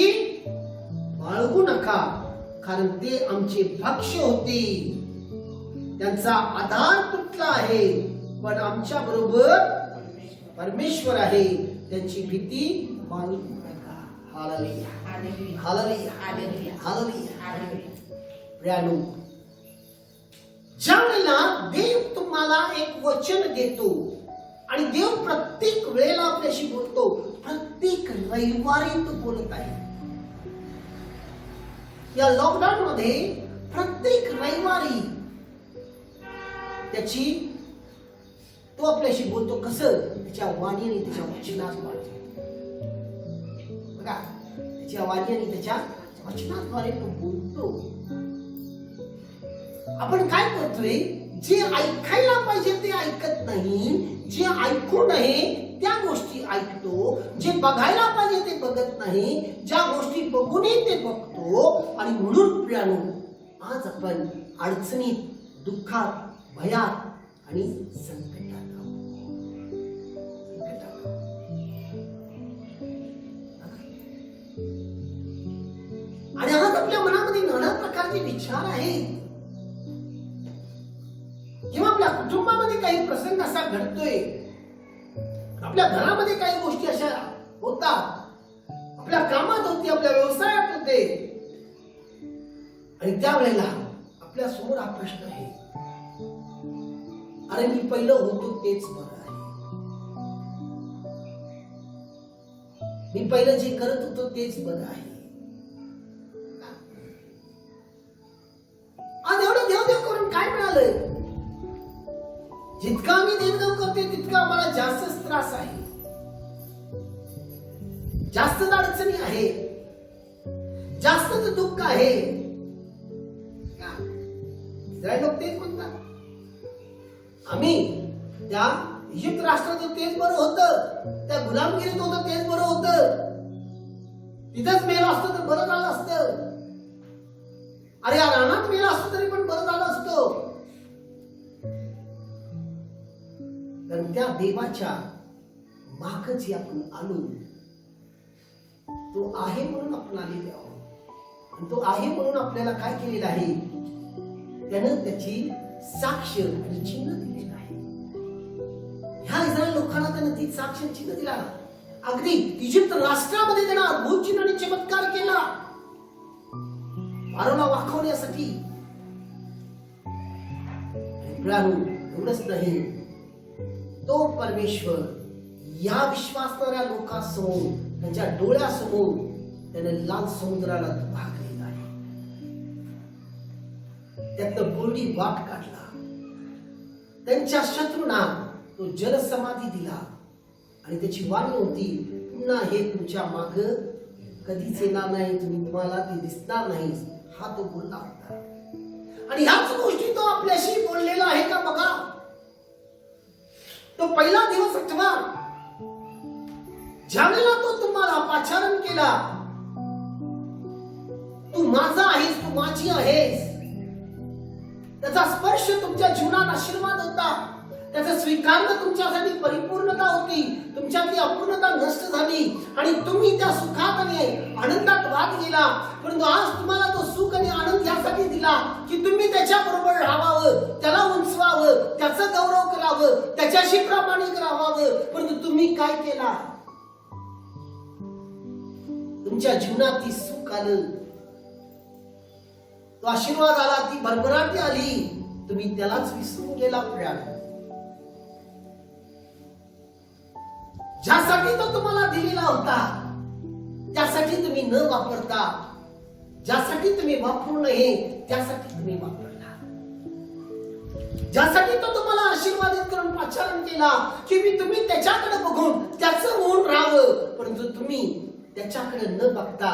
Speaker 2: बाळगू नका, कारण ते आमचे भक्ष्य होते. त्यांचा आधार तुटला आहे, पण आमच्या बरोबर परमेश्वर आहे. त्यांची भीती बाळगू नका. हालेलुया, हालेलुया, हालेलुया, हालेलुया. प्रियानो, ज्या वेळेला देव तुम्हाला एक वचन देतो आणि देव प्रत्येक वेळेला आपल्याशी बोलतो, प्रत्येक रविवारी तो बोलत आहे. या लॉकडाऊन मध्ये प्रत्येक रविवारी तो आपल्याशी बोलतो. कसं? त्याच्या वाणीने, त्याच्या वचनाद्वारे. बघा, त्याच्या वाणीने, त्याच्या वचनाद्वारे तो बोलतो. आपण काय करतोय? जे ऐकायला पाहिजे ते ऐकत नाही, जे ऐकू नये त्या गोष्टी ऐकतो, जे बघायला पाहिजे ते बघत नाही, ज्या गोष्टी बघू नये ते बघतो. आणि म्हणून प्रियानो, आज आपण अडचणीत, दुःखात, भयात आणि संकटात आणि आज आपल्या मनामध्ये नाना प्रकारचे विचार आहेत. जेव्हा आपल्या कुटुंबामध्ये काही प्रसंग असा घडतोय, आपल्या घरामध्ये काही गोष्टी अशा होतात, आपल्या कामात होते, आपल्या व्यवसायात होते, आणि त्यावेळेला आपल्या समोर हा प्रश्न आहे, अरे मी पहिलं होतो तेच बरं आहे, मी पहिलं जे करत होतो तेच बरं आहे. आज एवढं देवदेव करून काय मिळालंय? जितका मी देवदेव करते तितका मला जास्तच त्रास आहे, जास्तच अडचणी आहे, जास्तच दुःख आहे. इस्रायल लोक तेच म्हणतात, आम्ही त्या इजिप्त राष्ट्रात तेच बरं होतं, त्या गुलामगिरीत होतं तेच बरं होतं, तिथंच मेलो असतं तर बरं झालं असतं, अरे या रानात मेलो असतं तरी पण बरं झालं असतं. कारण त्या देवाच्या माग जे आपण आलो, तो आहे म्हणून आपण आलेले आहोत, आणि तो आहे म्हणून आपल्याला काय केलेलं आहे, त्यानं त्याची साक्ष आणि चिन्ह दिलेलं आहे. ह्या इस्रायल लोकांना त्यानं ती साक्ष चिन्ह दिला. अगदी इजिप्त राष्ट्रामध्ये त्यानं अद्भुत चिन्ह आणि चमत्कार केला फारोला वाखवण्यासाठी. एवढंच नाही, तो परमेश्वर या विश्वासणाऱ्या लोकांसमोर, त्यांच्या डोळ्यासमोर त्याने लाल समुद्राला भागलेला आहे. त्यातनं कोरडी वाट काढला. त्यांच्या शत्रूंना तो जलसमाधी दिला आणि त्याची वाणी होती, पुन्हा हे तुमच्या माग कधीच येणार नाही, तुम्हाला ते दिसणार नाही, हा तो बोलला होता. आणि ह्याच गोष्टी तो आपल्याशी बोललेला आहे का बघा. तो पहिला दिवस आठवा, ज्यावेळेला तो तुम्हाला पाचारण केला, तू माझा आहेस, तू माझी आहेस, त्याचा स्पर्श तुमच्या जीवनात आशीर्वाद होता, त्याचा स्वीकारणं तुमच्यासाठी परिपूर्णता होती, तुमच्यातली अपूर्णता नष्ट झाली आणि तुम्ही त्या सुखात आणि आनंदात वाद गेला. परंतु आज तुम्हाला तो सुख आणि आनंद यासाठी दिला की तुम्ही त्याच्या बरोबर राहावं, त्याला उंचवावं, त्याचा गौरव करावं, त्याच्याशी प्रामाणिक राहावं. परंतु तुम्ही काय केला? तुमच्या जीवनात ती सुख आलं, तो आशीर्वाद आला, ती भरभराटी आली, तुम्ही त्यालाच विसरून गेला. ज्यासाठी तो तुम्हाला दिलेला होता त्यासाठी तुम्ही न वापरता, ज्यासाठी तुम्ही वापरू नये त्यासाठी तुम्ही वापरला. ज्यासाठी तो तुम्हाला आशीर्वादित करून पाचारण केला की मी तुम्ही त्याच्याकडे बघून त्याचं होऊन राहावं, परंतु तुम्ही त्याच्याकडे न बघता,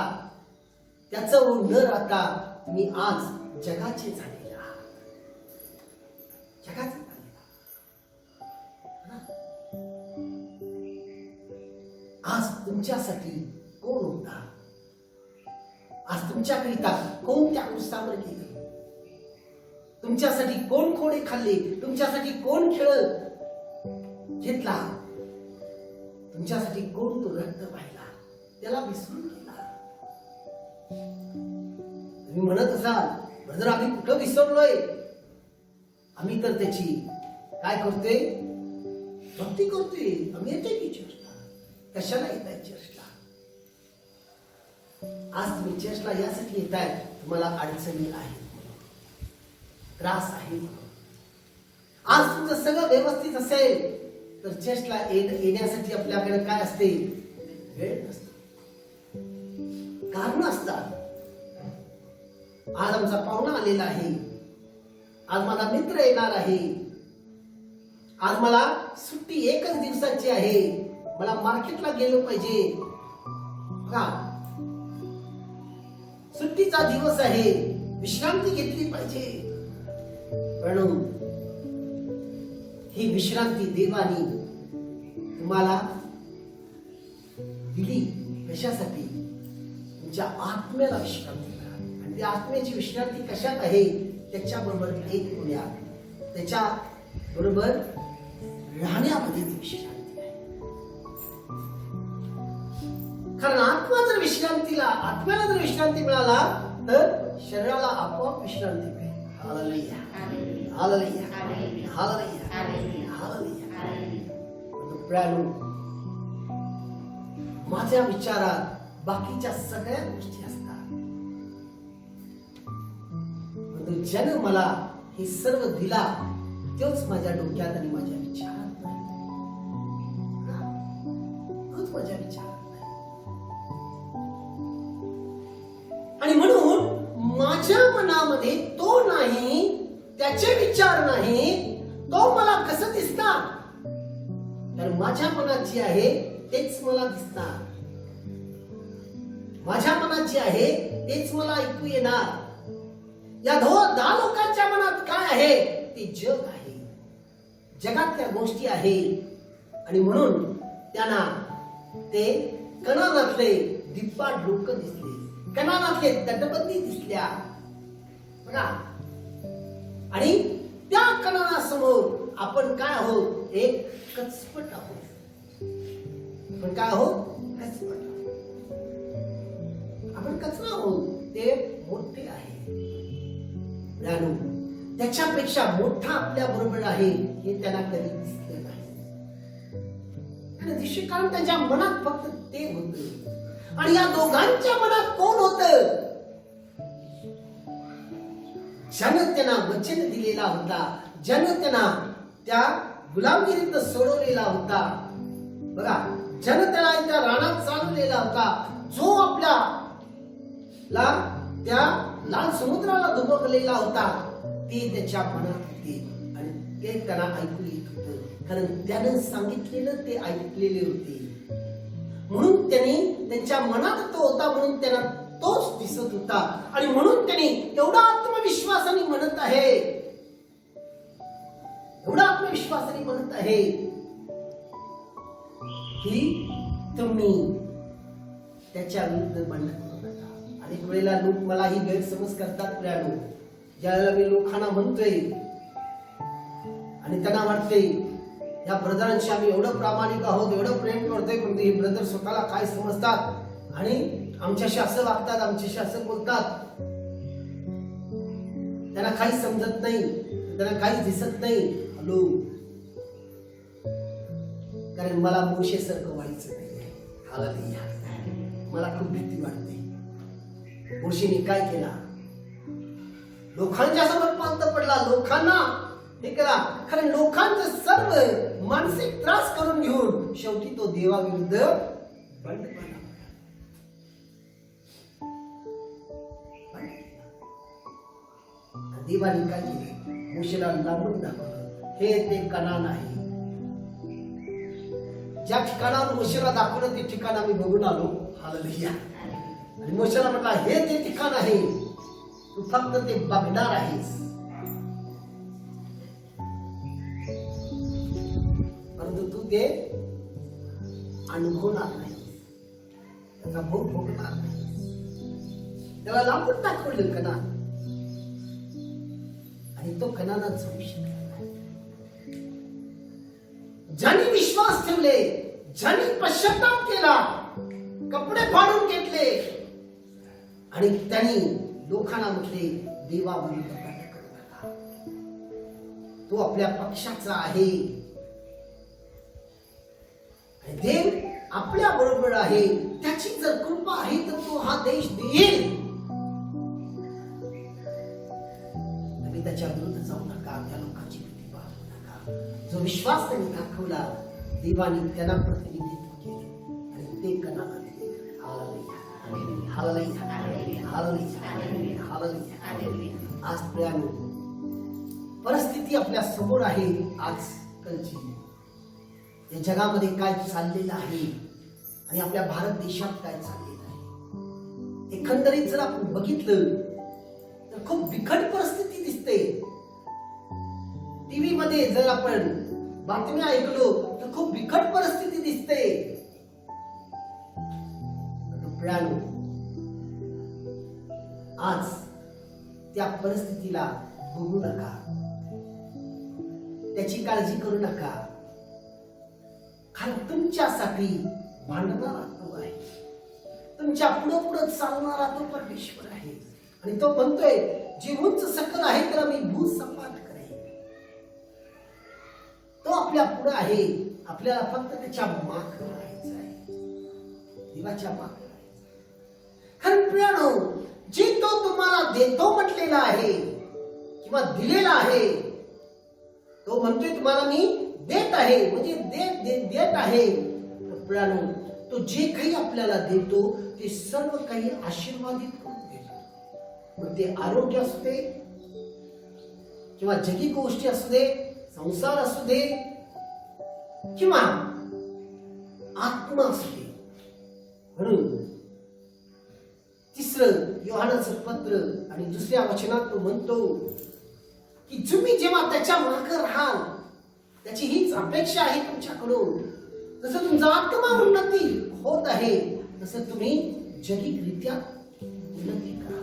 Speaker 2: त्याचं होऊन न राहता तुम्ही आज जगाचे झालेले आहात. जगाचे आज तुमच्यासाठी कोण होता? आज तुमच्याकरिता कोण त्या उसावर गेले? तुमच्यासाठी कोण खोडे खाल्ले? तुमच्यासाठी कोण खेळ घेतला? तुमच्यासाठी कोण तो रक्त पाहिला? त्याला विसरून गेला. तुम्ही म्हणत असाल, जर आम्ही कुठं विसरलोय? आम्ही तर त्याची काय करतोय? भक्ती करतोय. आम्ही येतोय की चर्चला. कशाला येत आहे चर्चला? आज तुम्ही चर्चला यासाठी येत आहे, तुम्हाला अडचणी आहेत, त्रास आहे. आज तुमचं सगळं व्यवस्थित असेल तर चर्चला येण्यासाठी आपल्याकडे काय असते? वेळ नसते, कारण असतात. आज आमचा पाहुणा आलेला आहे, आज माझा मित्र येणार आहे, आज मला सुट्टी एकच दिवसाची आहे, मला मार्केटला गेलो पाहिजे, का सुट्टीचा दिवस आहे, विश्रांती घेतली पाहिजे. पण ही विश्रांती देवानी तुम्हाला दिली कशासाठी? तुमच्या आत्म्याला विश्रांती मिळाली. आणि ती आत्म्याची विश्रांती कशात आहे? त्याच्याबरोबर एक होण्या, त्याच्या बरोबर राहण्यामध्ये ती विश्रांती. कारण आत्म्याला जर विश्रांती मिळाला तर शरीराला आपोआप विश्रांती मिळेल. हालेलुया, हालेलुया, हालेलुया, हालेलुया. माझ्या विचारात बाकीच्या सगळ्या गोष्टी असतात, परंतु ज्यानं मला हे सर्व दिला तोच माझ्या डोक्यात आणि माझ्या विचारात नाही. तोच माझ्या विचारात. आणि म्हणून माझ्या मनामध्ये तो नाही, त्याचे विचार नाही, तो मला कसं दिसणार? तर माझ्या मनात जे आहे तेच मला दिसणार, माझ्या मनात जे आहे तेच मला ऐकू येणार. या 10 लोकांच्या मनात काय आहे? ते जग आहे, जगातल्या गोष्टी आहेत. आणि म्हणून त्यांना ते कनानातले दिप्पाड लोक दिसले, कनानातले तटबंदी दिसल्या बघा. आणि त्या कनानासमोर आपण काय आहोत? एक कचपट आहोत. आपण काय आहोत? कचपट आहोत. आपण कचरा आहोत. ते मोठे आहे, त्याच्यापेक्षा मोठा आपल्या बरोबर आहे हे त्यांना कधी दिसलं नाही. दिसते कारण त्यांच्या मनात फक्त ते होतं. आणि या दोघांच्या मनात कोण होतं? ज्यानं त्यांना वचन दिलेला होता, ज्यानं त्यांना त्या गुलामगिरीत सोडवलेला होता, बघा, जन त्याला त्या रानात चालवलेला होता, जो आपल्याला त्या लाल समुद्राला धुबकलेला होता, ते त्याच्या मनात होते आणि ते त्यांना ऐकू येत होतं, कारण त्यानं सांगितलेलं ते ऐकलेले होते. म्हणून त्यांनी त्यांच्या मनात तो होता, म्हणून त्यांना तोच दिसत होता आणि म्हणून त्यांनी एवढा आत्मविश्वासाने म्हणत आहे, एवढा आत्मविश्वासाने म्हणत आहे की तुम्ही त्याच्या विरुद्ध बंड करू नका. अनेक वेळेला लोक मलाही गैरसमज करतात प्रियानो. ज्यावेळेला मी लोकांना म्हणतोय आणि त्यांना वाटते या ब्रदरांशी आम्ही एवढं प्रामाणिक आहोत, एवढं प्रेम करतोय, पण हे ब्रदर स्वतःला काय समजतात आणि आमच्याशी असं वागतात, आमच्याशी असं बोलतात. त्यांना काही समजत नाही, त्यांना काही दिसत नाही. हॅलो, कारण मला मोशेसारखं व्हायचं नाही. हालेलुया. मला खूप भीती वाटते. मोशेने काय केला? लोकांच्या समोर पांत पडला, लोकांना हे केला, कारण लोकांचं सर्व मानसिक त्रास करून घेऊन शेवटी तो देवाविरुद्ध बंड पडला. देवाने काय केले? मोशेला लांबून दाखवलं, हे ते कनान आहे. ज्या ठिकाणावर मोशेला दाखवलं ते ठिकाण आम्ही बघून आलो. हालेलुया. आणि मोशेला म्हटला, हे ते ठिकाण आहे, तू फक्त ते बघणार आहेस, परंतु तू ते अनुभवणार नाही, त्याचा भोग भोगणार नाही. त्याला लांबून दाखवलं कनान आणि तो कनानात जाऊ शकला. ज्यांनी विश्वास ठेवले, ज्यांनी पश्चाताप केला, कपडे फाडून घेतले आणि त्यांनी लोकांना म्हटले, देवाविरुद्ध बंड करू नका, तो आपल्या पक्षाचा आहे आणि देव आपल्या बरोबर आहे, त्याची जर कृपा आहे तर तो हा देश देईल. तुम्ही त्याच्या विरुद्ध जाऊ नका, त्या लोकांची भीती बाळगू नका. जो विश्वास त्यांनी दाखवला, देवाने त्यांना प्रतिनिधित्व केले आणि ते कनानात गेले. हालेलुया. हालेलुया. हालेलुया. हालेलुया. आज प्रियानो, परिस्थिती आपल्या समोर आहे. आजकालची या जगामध्ये काय चाललेलं आहे आणि आपल्या भारत देशात काय चाललेलं आहे, एकंदरीत जर आपण बघितलं तर खूप बिकट परिस्थिती दिसते. टीव्ही मध्ये जर आपण बातम्या ऐकलो तर खूप बिकट परिस्थिती दिसते. प्रियानो, आज त्या परिस्थितीला बघू नका, त्याची काळजी करू नका, कारण तुमच्यासाठी भांडणारा तो आहे, तुमच्या पुढे पुढे चालणारा तो परमेश्वर आहे आणि तो म्हणतोय, जे उंच सकल आहे त्याला मी भूसंपात करेन. तो आपल्या पुढे आहे, आपल्याला फक्त त्याच्या मागे राहायचं आहे, देवाच्या मागे राहायचं. कारण प्रियानो, जे तो तुम्हाला देतो म्हटलेला आहे किंवा दिलेला आहे, तो म्हणतोय तुम्हाला मी देत आहे, म्हणजे देत आहे. प्रियानो, तो जे काही आपल्याला देतो ते सर्व काही आशीर्वादित करून देतो. मग ते आरोग्य असू दे किंवा जगी गोष्टी असू दे, संसार असू दे किंवा आत्मा असू दे. म्हणून तिसरं योहानाचं पत्र आणि दुसऱ्या वचनात तो म्हणतो की तुम्ही जेव्हा त्याच्या मागे राहाल, त्याची हीच अपेक्षा आहे तुमच्याकडून. जसं तुमचा आत्मा उन्नती होत आहे तसं तुम्ही जगिकरित्या उन्नती करा.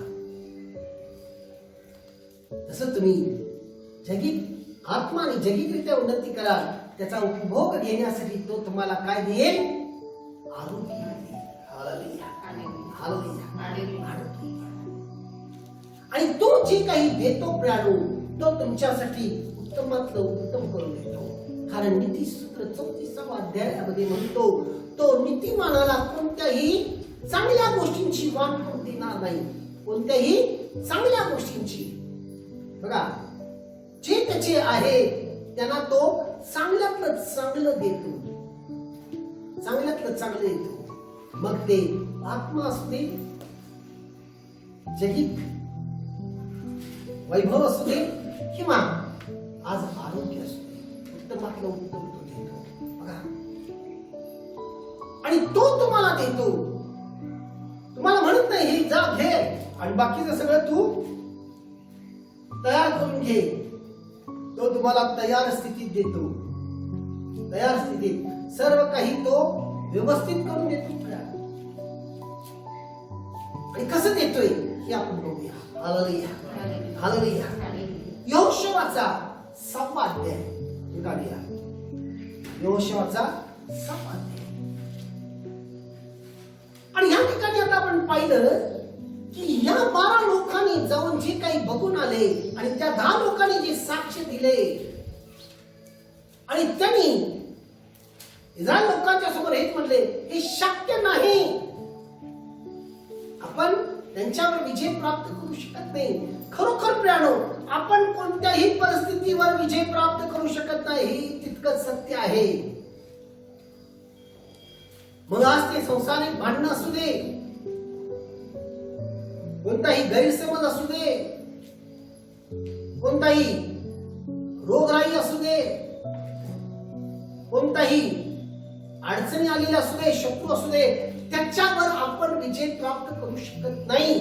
Speaker 2: जसं तुम्ही जगिक आत्मा आणि जगिकरित्या उन्नती करा, त्याचा उपभोग घेण्यासाठी तो तुम्हाला काय देईल? आरोग्य देईल. हालेलुया. हालेलुया. आणि तो जे काही देतो प्रियानो, तो तुमच्यासाठी उत्तमातलं उत्तम करून देतो. कारण नीतिसूत्र 34व्या अध्यायामध्ये म्हणतो, तो नीतिमानाला कोणत्याही चांगल्या गोष्टींची वाट करून देणार नाही. कोणत्याही चांगल्या गोष्टींची, बघा, जे त्याचे आहे त्यांना तो चांगल्यातलं चांगलं देतो. चांगल्यातलं चांगलं येतो. मग ते आत्मा असू दे, जगित वैभव असू दे, किंवा आज आरोग्य असू दे, उत्तमातलं उत्तम तो देतो बघा. आणि तो तुम्हाला देतो. तुम्हाला म्हणत नाही हे जा घे आणि बाकीचं सगळं तू तयार करून घे. तो तुम्हाला तयार स्थितीत देतो. तयार स्थितीत सर्व काही तो व्यवस्थित करून देतो. आणि कसं देतोय हे आपण बघूया. Hallelujah, hallelujah. यहोशुआचा 6वा अध्याय काढूया. यहोशुआचा 6वा अध्याय. आणि या ठिकाणी आता आपण पाहिलं की या 12 लोकांनी जाऊन जे काही बघून आले आणि त्या 10 लोकांनी जे साक्ष दिले आणि त्यांनी इस्रायल लोकांच्या समोर हेच म्हणले, हे शक्य नाही, आपण त्यांच्यावर विजय प्राप्त करू शकत नाही. खरोखर प्रियानो, आपण कोणत्याही परिस्थितीवर विजय प्राप्त करू शकत नाही, हे तितकंच सत्य आहे. मग आज ते संसारिक भांडण असू दे, कोणताही गैरसमज असू दे, कोणताही रोगराई असू दे, कोणताही अडचणी आलेल्या असू दे, शत्रू असू दे, त्याच्यावर आपण विजय प्राप्त करू शकत नाही.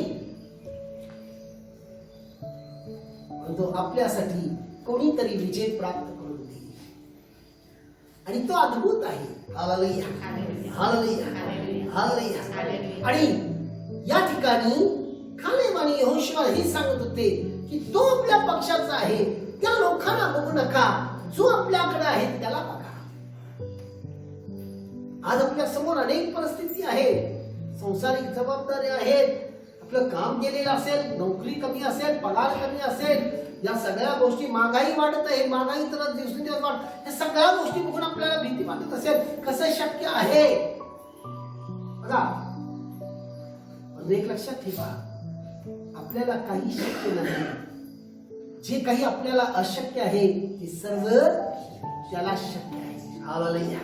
Speaker 2: परंतु आपल्यासाठी कोणीतरी विजय प्राप्त करून देईल आणि तो अद्भुत आहे. हालेलुया, हालेलुया, हालेलुया. आणि या ठिकाणी कालेब आणि यहोशुआ हे सांगत होते की तो आपल्या पक्षाचा आहे, त्या लोकांना बघू नका, जो आपल्याकडे आहे त्याला बघा. आज आपल्या समोर अनेक परिस्थिती आहेत, संसारिक जबाबदाऱ्या आहेत, आपलं काम गेलेलं असेल, नोकरी कमी असेल, पगार कमी असेल, या सगळ्या गोष्टी, महागाई वाढत आहे, महागाई तर दिवसेंदिवस वाढ, या सगळ्या गोष्टी बघून आपल्याला भीती वाटत असेल, कसं शक्य आहे बघा. एक लक्षात ठेवा, आपल्याला काही शक्य नाही. जे काही आपल्याला अशक्य आहे ते सर्व त्याला शक्य आहे. हालेलुया.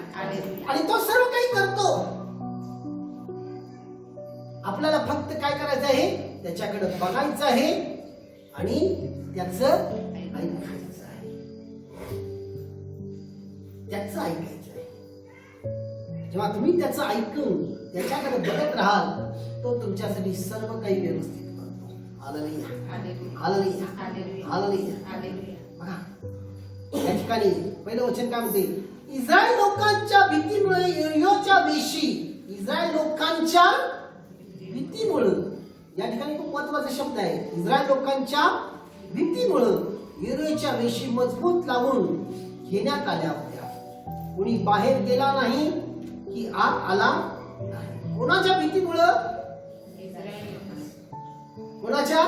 Speaker 2: आणि तो सर्व काही करतो. आपल्याला फक्त काय करायचं आहे, त्याच्याकडे बघायचं आहे आणि त्याचं ऐकायचं आहे. त्याचं ऐकायचं आहे. जेव्हा तुम्ही त्याचं ऐकून त्याच्याकडे बघत राहाल, तो तुमच्यासाठी सर्व काही व्यवस्थित करतो. हालेलुया, हालेलुया, हालेलुया. बघा या ठिकाणी पहिलं वचन काय म्हणते, इस्रायल लोकांच्या भीतीमुळे यरीहोच्या वेशी, इस्रायल लोकांच्या भीतीमुळे, या ठिकाणी खूप महत्वाचा शब्द आहे. इस्रायल लोकांच्या भीतीमुळे यरीहोच्या वेशी मजबूत लावून घेण्यात आल्या होत्या. कोणी बाहेर गेला नाही की आत आला नाही. कोणाच्या भीतीमुळे? कोणाच्या?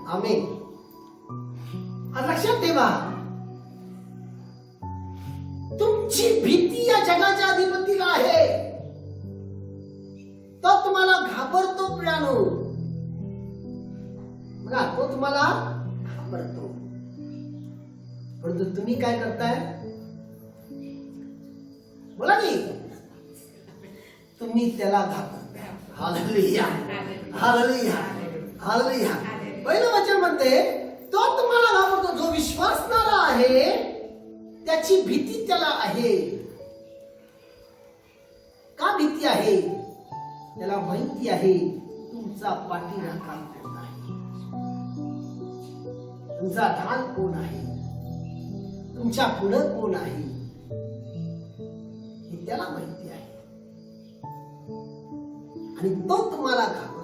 Speaker 2: आमेन. आज लक्षात ठेवा, तुमची भीती या जगाच्या अधिपतीला आहे. तो तुम्हाला घाबरतो प्रियानो. बघा, तो तुम्हाला घाबरतो. परंतु तुम्ही काय करताय? बोला की, तुम्ही त्याला घाबरताय. हालेलुया, हालेलुया, हालेलुया. पहिलं वचन म्हणते, तो तुम्हाला घाबरतो. जो विश्वासणारा आहे त्याची भीती त्याला आहे. का भीती आहे? त्याला माहिती आहे तुमचा पाठीराखा कोण आहे, तुमचा ढाल कोण आहे, तुमच्या पुढं कोण आहे, हे त्याला माहिती आहे. आणि तो तुम्हाला घाबरतो.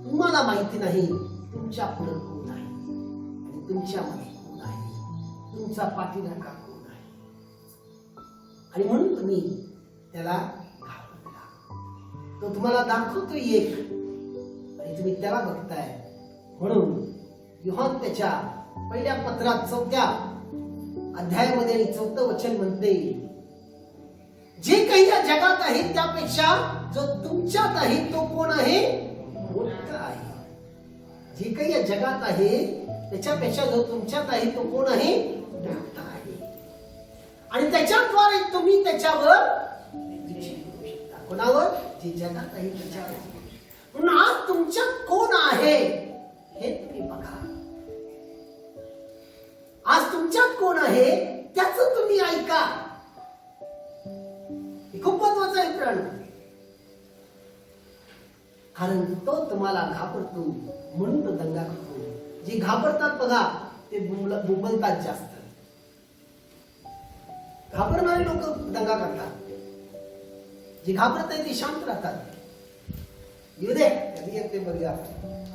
Speaker 2: तुम्हाला माहिती नाही तुमच्या पुढं कोण आहे आणि तुमच्यामध्ये कोण आहे, तुमचा पाठीराखा कोण आहे. आणि म्हणून तुम्ही त्याला घाबरला. तो तुम्हाला दाखवतो एक आणि तुम्ही त्याला बघताय. म्हणून योहान त्याच्या पहिल्या पत्रात 4थ्या अध्यायामध्ये आणि 4थं वचन म्हणते, जे काही या जगात आहे त्यापेक्षा जो तुमच्यात आहे तो कोण आहे? मोठा आहे. जे काही या जगात आहे त्याच्यापेक्षा जो तुमच्यात आहे तो कोण आहे? मोठा आहे. आणि त्याच्या जगाद्वारे तुम्ही त्याच्यावर विजय मिळवू शकता. कोणावर? जे जगात आहे त्याच्यावर. म्हणून आज तुमच्यात कोण आहे हे तुम्ही बघा. आज तुमच्यात कोण आहे त्याचं तुम्ही ऐका. हे खूप महत्वाचं आहे प्रण. कारण तो तुम्हाला घाबरतो म्हणून तो दंगा करतो. जे घाबरतात बघा ते बुंबलतात जास्त. घाबरणारे लोक दंगा करतात. जे घाबरत नाही ते शांत राहतात. येऊ दे कधी येते बघा.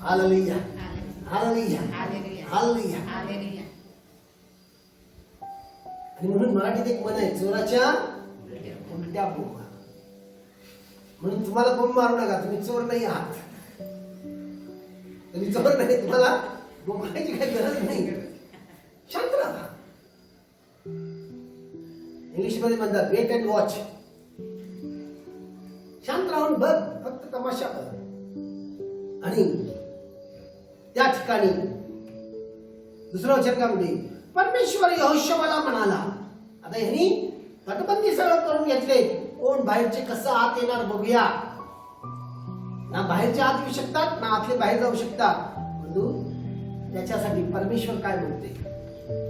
Speaker 2: हालेलुया हालेलुया हालेलुया. आणि म्हणून मराठीत एक म्हण आहे, चोराच्या उलट्या बोंबा. म्हणून तुम्हाला बोंब मारू नका. तुम्ही चोर नाही आहात. तुम्ही चोर नाही. तुम्हाला बोंबायची काही गरज नाही. शांत राहा. इंग्लिश मध्ये म्हणतात वेट अँड वॉच. शांत राहून बघ, फक्त तमाशा कर. आणि त्या ठिकाणी दुसरं वचन काय म्हणते, परमेश्वर यहोशुआला म्हणाला. आता ह्यांनी तटबंदी सगळं करून घेतले. कोण बाहेरचे कसं आत येणार बघूया. ना बाहेरचे आत येऊ शकतात ना आतले बाहेर जाऊ शकतात. म्हणून त्याच्यासाठी परमेश्वर काय म्हणते,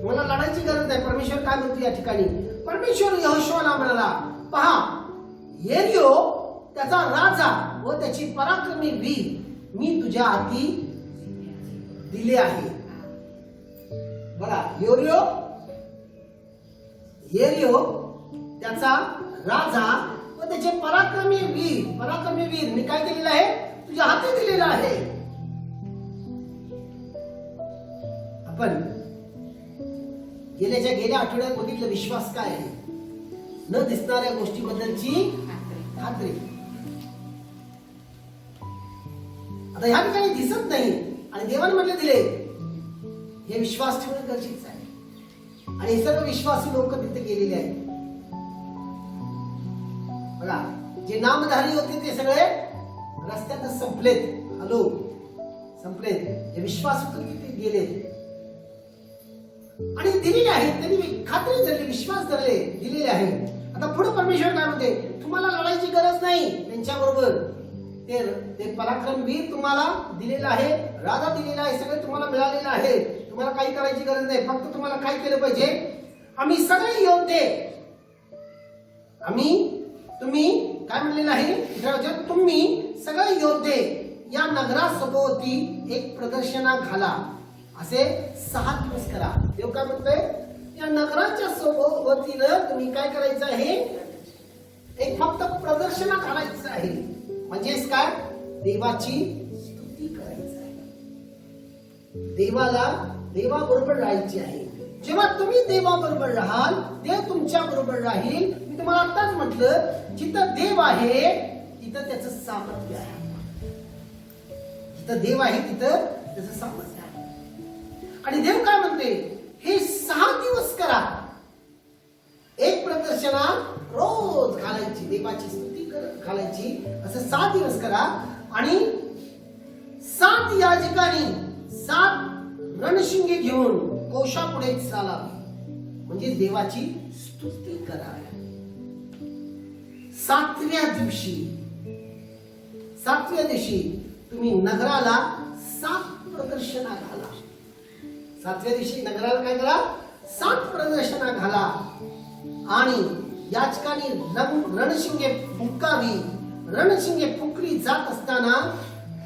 Speaker 2: मला लढायची गरज नाही. परमेश्वर काय म्हणतो या ठिकाणी, परमेश्वर यहोशुआला म्हणाला, पहा येरियो त्याचा राजा व त्याची पराक्रमी वीर मी तुझ्या हाती दिले आहे. बघा येरियो त्याचा राजा व त्याचे पराक्रमी वीर मी काय केलेलं आहे, तुझ्या हाती दिलेला आहे. आपण गेल्या आठवड्यात बघितलं विश्वास काय आहे. न दिसणाऱ्या गोष्टीबद्दलची खात्री. आता ह्या ठिकाणी दिसत नाही आणि देवाने म्हटले दिले, हे विश्वास ठेवणं गरजेचं आहे. आणि हे सर्व विश्वासी लोक तिथे गेलेले आहेत. बघा जे नामधारी होते ते सगळे रस्त्यातच संपलेत. हॅलो संपलेत. जे विश्वास होते ते गेले. आणि दिलेले आहेत. त्यांनी खात्री धरली, विश्वास धरले, दिलेले आहे. आता पुढे परमेश्वर काय म्हणते, तुम्हाला लढायची गरज नाही त्यांच्याबरोबर. ते पराक्रम वीर तुम्हाला दिलेला आहे, राजा दिलेला आहे, सगळं तुम्हाला मिळालेलं आहे. तुम्हाला काही करायची गरज नाही. फक्त तुम्हाला काय केलं पाहिजे, आम्ही सगळे योद्धे, तुम्ही काय म्हणलेलं आहे, तुम्ही सगळे योद्धे या नगरासभोवती एक प्रदर्शना घाला. असे 6 दिवस करा. देव काय म्हणतोय, या नगराच्या सभोवतीनं तुम्ही काय करायचं आहे, एक फक्त प्रदर्शना घालायचं आहे. म्हणजेच काय, देवाची स्तुती करायची आहे. देवाबरोबर राहायची आहे. जेव्हा तुम्ही देवाबरोबर राहाल, देव तुमच्या बरोबर राहील. मी तुम्हाला आताच म्हटलं, जिथं देव आहे तिथं त्याचं सामर्थ्य आहे. जिथं देव आहे तिथं त्याचं सामर्थ्य आहे. आणि देव काय म्हणते, हे 6 दिवस करा. एक प्रदर्शना रोज घालायची, देवाची स्तुती घालायची. असं 7 दिवस करा. आणि 7 याजकांनी 7 रणशिंगे घेऊन कोशापुढे चालावे. म्हणजे देवाची स्तुती करावी. 7व्या दिवशी तुम्ही नगराला 7 प्रदर्शना घाला. 7व्या दिवशी नगराला काय करा, 7 प्रदर्शना घाला. आणि याचकाने रणशिंगे फुंकावी. रणशिंगे फुंकली जात असताना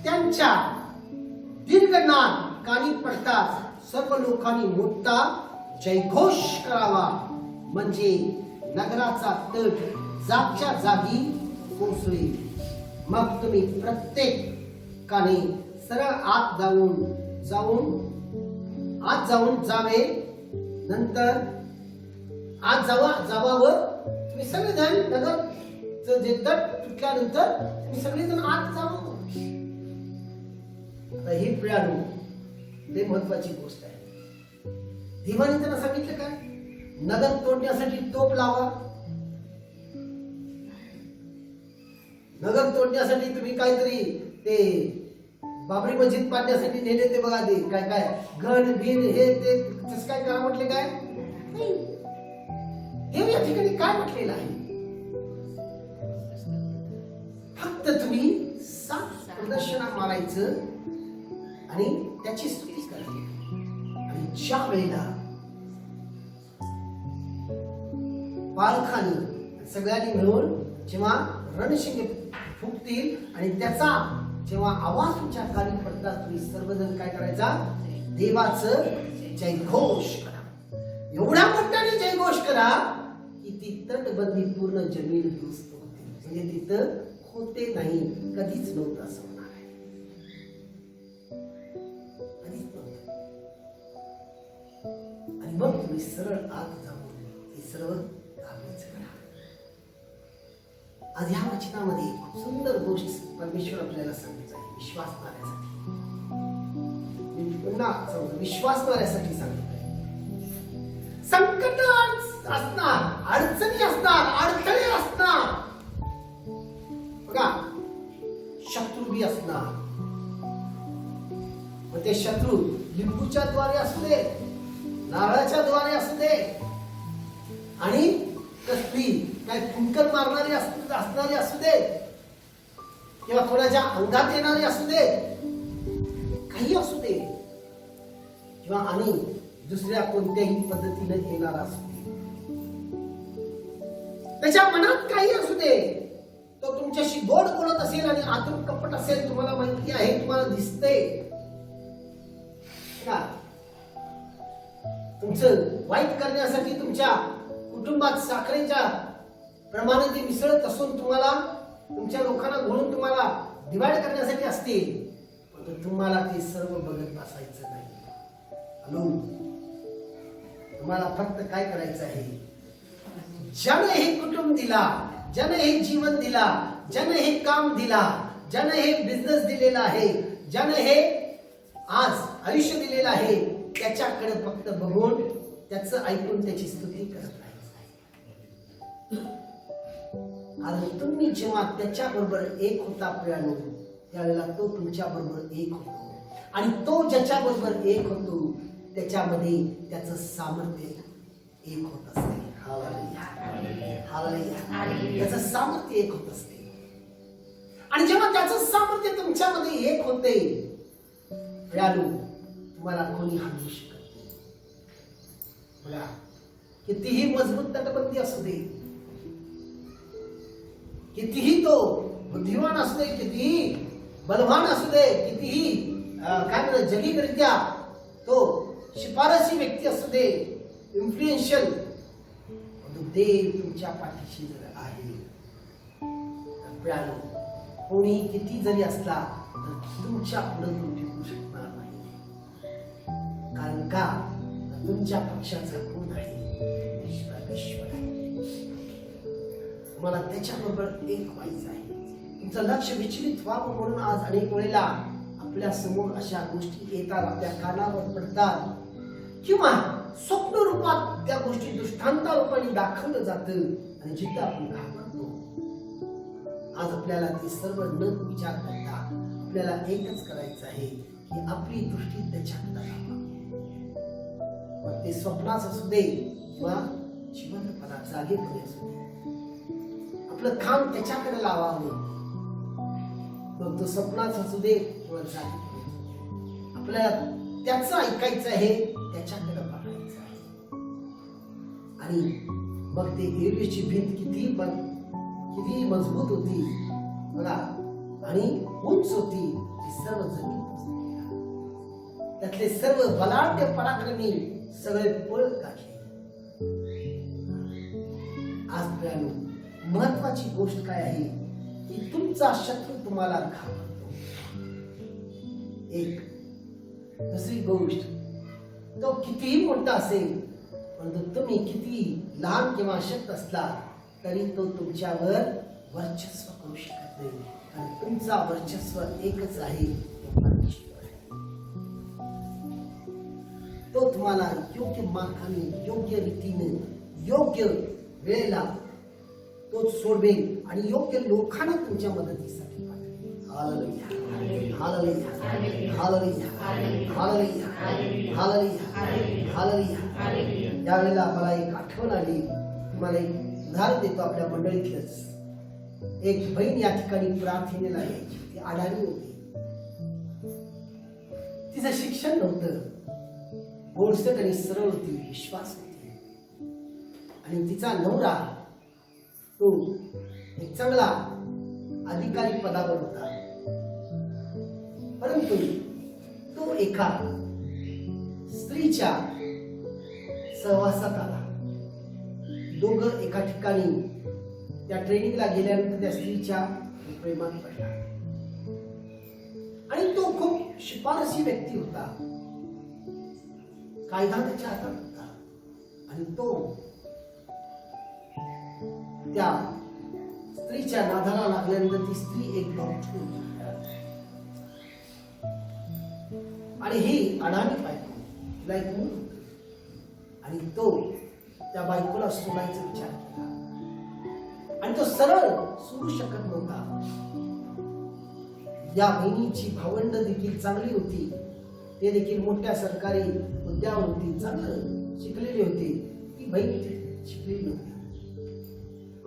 Speaker 2: त्यांच्या दीर्घनाद कानी पडतात. सर्व लोकांनी मोठा जयघोष करावा. म्हणजे नगराचा तट जागच्या जागी कोसळेल. मग तुम्ही प्रत्येकाने सरळ आत जाऊन जावे. नंतर आत जावावर तुम्ही सगळेजण नगर जे तट तुटल्यानंतर तुम्ही सगळेजण आत जावं. आता ही प्रियानो लय महत्वाची गोष्ट आहे. देवाने त्यांना सांगितलं काय, नगर तोडण्यासाठी तोप लावा. नगर तोडण्यासाठी तुम्ही काहीतरी ते बाबरी मस्जिद पाडण्यासाठी नेले ते बघा, ते काय गण बिन हे ते तसं काय करा म्हटले काय. हे या ठिकाणी काय म्हटलेलं आहे? फक्त तुम्ही 7 प्रदक्षिणा मारायचं आणि त्याची स्तुती करायची. आणि ज्या वेळेला पालखानी सगळ्यांनी मिळून जेव्हा रणशिंगे फुकतील आणि त्याचा जेव्हा आवाज तुमच्या कानी पडतात, तुम्ही सर्वजण काय करायचा? देवाचं जयघोष करा. एवढ्या मोठ्याने जयघोष करा की ती तटबंदी पूर्ण जमीन दुरुस्त होते. म्हणजे तिथं होते नाही, कधीच नव्हतं असं होणार आहे. कधीच नव्हतं. आणि मग तुम्ही सरळ आत जाऊन हे सर्व कामच करा. आज ह्या वचनामध्ये खूप सुंदर गोष्ट परमेश्वर आपल्याला सांगितलं आहे. विश्वासणाऱ्यासाठी, मी पुन्हा सांगतो, विश्वासणाऱ्यासाठी सांगितलं आहे. संकट असणार, अडचणी असणार, अडथळे असणार, बघा, शत्रू बी असणार. मग ते शत्रू लिंबूच्या द्वारे असू दे, नारळाच्या द्वारे असू दे, आणि कसली काय फुंकर मारणारी असणारी असू दे, किंवा कोणाच्या अंगात येणारे असू दे, काही असू दे, किंवा आणि दुसऱ्या कोणत्याही पद्धतीने येणारा असू दे, त्याच्या मनात काही असू दे, तो तुमच्याशी गोड बोलत असेल आणि आतून कपट असेल, तुम्हाला माहिती आहे, तुम्हाला दिसते का? तुमचं वाईट करण्यासाठी तुमच्या कुटुंबात साखरेच्या प्रमाणे ते मिसळत असून तुम्हाला तुमच्या लोकांना घोळून तुम्हाला डिवाइड करण्यासाठी असतील, पण तुम्हाला ते सर्व बघत बसायचं नाही. हॅलो, तुम्हाला फक्त काय करायचं आहे? ज्याने हे कुटुंब दिला, ज्याने हे जीवन दिला, ज्याने हे काम दिला, ज्याने हे बिझनेस दिलेला आहे, ज्याने हे आज आयुष्य दिलेलं आहे, त्याच्याकडे फक्त बघून त्याचं ऐकून त्याची स्तुती करत राहायचं. आणि तुम्ही जेव्हा त्याच्या बरोबर एक होता प्रियानो, त्यावेळेला तो तुमच्या बरोबर एक होतो, आणि तो ज्याच्या बरोबर एक होतो त्याच्यामध्ये त्याचं सामर्थ्य एक होत असते. त्याचं सामर्थ्य एक होत असते. आणि जेव्हा त्याचं सामर्थ्य तुमच्यामध्ये एक होते प्रियानो, तुम्हाला कोणी हाणू शकत नाही. बघा, कितीही मजबूत तटबंदी असू दे, कितीही तो बुद्धिमान असू दे, कितीही बलवान असू दे, कितीही काय म्हणतात जगिकरित्या तो शिफारसी व्यक्ती असू दे, इन्फ्लुएन्शियल, देव तुमच्या पाठीशी जर आहे तर प्रियानो, कोणी किती जरी असला तर तुमच्या पुढे तो टिकू शकणार नाही. कारण का? तुमच्या पक्षाचा कोण आहे? परमेश्वर आहे. तुम्हाला त्याच्याबरोबर एक व्हायचं आहे. तुमचं लक्ष विचलित व्हावं म्हणून आज अनेक वेळेला आपल्या समोर अशा गोष्टी येतात, आपल्या कानावर पडतात, किंवा स्वप्न रूपात त्या गोष्टी दृष्टांता रूपाने दाखवलं जातं, आणि जिथं आपण घाबरतो. आज आपल्याला ते सर्व न विचार करता आपल्याला एकच करायचं आहे की आपली दृष्टी त्याच्याकडे लावा. मग ते स्वप्नाच असू दे किंवा जिवंतपणा जागेपणे असू दे, आपलं काम त्याच्याकडे लावावं. मग तो स्वप्नाच असू दे किंवा जागेपणे, आपल्याला त्याचं ऐकायचं आहे, त्याच्याकडे बघायचं आहे. आणि मग ते एरवीची भिंत किती मजबूत होती बघा, आणि उंच होती, ती सर्व जमीन त्यातले सर्व बलाढ्य पराक्रमी सगळे पळ काढले. आज प्रियानो, महत्वाची गोष्ट काय आहे की तुमचा शत्रू तुम्हाला घाबरतो. एक दुसरी गोष्ट, तो कितीही मोठा असेल, परंतु तुम्ही किती लहान किंवा अशक्त असला तरी तो तुमच्यावर वर्चस्व करू शकत नाही. आणि तुमचा वर्चस्व एकच आहे, तो परमेश्वर आहे. तो तुम्हाला योग्य मार्गाने, योग्य रीतीने, योग्य वेळेला तो सोडवेल आणि योग्य लोकांना तुमच्या मदतीसाठी पाठवेल. हालेलुया, हालेलुया, हालेलुया, हालेलुया, हालेलुया, हालेलुया. यावेळेला मला एक आठवण आली. तुम्हाला एक उदाहरण देतो आपल्या मंडळीतलंच. एक बहीण या ठिकाणी प्रार्थनेला यायची. ती अडाणी होती. तिचं शिक्षण नव्हतं. गोडसट आणि सरळ होती, विश्वास होती. आणि तिचा नवरा तो एक चांगला अधिकारी पदावर होता. परंतु तो एका स्त्रीच्या सहवासात आला. दोघं एका ठिकाणी त्या ट्रेनिंगला गेल्यानंतर त्या स्त्रीच्या प्रेमात पडला. आणि तो खूप शिफारसी व्यक्ती होता. कायदा त्याच्या हातात होता. आणि तो त्या स्त्रीच्या नादाला लागल्यानंतर ती स्त्री एक डॉक्टर होती. आणि ही अडाणी बायको, तिला एक मूल होतं. आणि तो त्या बायकोला सोडायचा विचार केला. आणि तो सरळ सोडू शकत नव्हता. या बहिणीची भावंड देखील चांगली होती. ते देखील मोठ्या सरकारी हुद्द्यावर होती, चांगलं शिकलेली होती. ती बहीण शिकलेली नव्हती.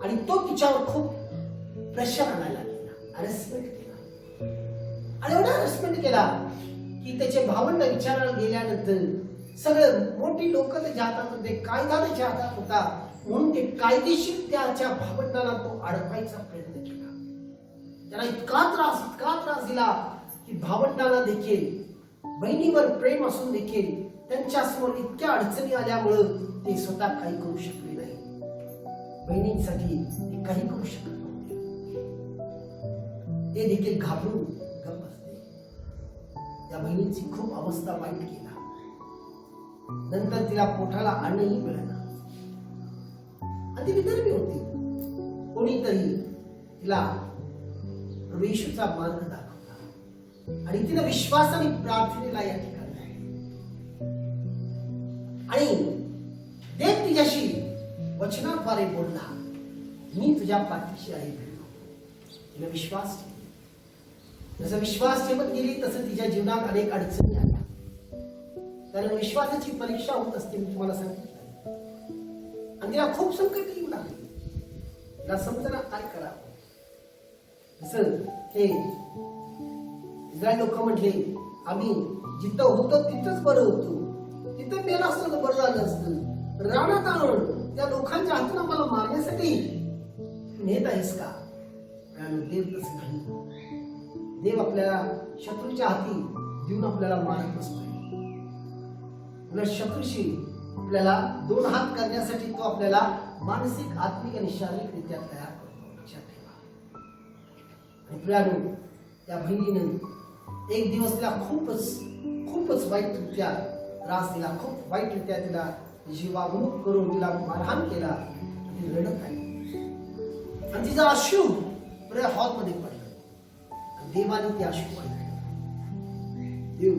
Speaker 2: आणि तो तिच्यावर खूप प्रेशर आणायला लागला, हॅरेसमेंट केला. आणि एवढा हॅरेसमेंट केला की त्याचे भावंड विचारायला गेल्यानंतर सगळं मोठी लोक त्याच्या हातात होते, कायदा त्याच्या हातात होता. म्हणून ते कायदेशीर त्याच्या भावंडाला तो अडकायचा प्रयत्न केला. त्याला इतका त्रास दिला की भावंडाला देखील बहिणीवर प्रेम असून देखील त्यांच्यासमोर इतक्या अडचणी आल्यामुळं ते स्वतः काही करू शकले नाही. बहिणींसाठी ते काही करू शकत नव्हते. ते देखील घाबरून गप्प बसले. त्या बहिणीची खूप अवस्था वाईट गेला. नंतर तिला पोटाला अन्नही मिळालं. आणि ती विधर्मी होती. कोणीतरी तिला येशूचा मार्ग दाखवला. आणि तिला विश्वासाने प्रार्थनेला या ठिकाणी आणि देव तिच्याशी वचनाद्वारे बोलला, मी तुझ्या पाठीशी आहे. तिला विश्वास ठेवला. जसं विश्वास ठेवत गेली तसं तिच्या जीवनात अनेक अडचणी आल्या. कारण विश्वासाची परीक्षा होत असते, मी तुम्हाला सांगितलं. आणि तिला खूप संकट येऊ लागले. तिला समजना काय करावं. जसं हे इस्रायल लोक म्हटले, आम्ही जिथं होतो तिथंच बरं होतो. तिथं मेलं असतं तर बरं झालं असतं. रानात आणून त्या लोकांच्या हातून आम्हाला मारण्यासाठी नेत आहेस का? देव तसं नाही. देव आपल्याला शत्रूच्या हाती देऊन आपल्याला मारत नसतोय. उलट शत्रूशी आपल्याला दोन हात करण्यासाठी तो आपल्याला मानसिक, आत्मिक आणि शारीरिकरित्या तयार करतो. लक्षात ठेवा. आणि प्रियानो, त्या बहिणीनं एक दिवस तिला खूपच वाईटरित्या त्रास दिला. खूप वाईटरित्या तिला जी वागणूक करून तिला मारहाण केला. ती रडत आली. आणि तिचा अश्रू प्रेयर हॉलमध्ये पडलं. देवाने ती अश्रू पाहिलं. देव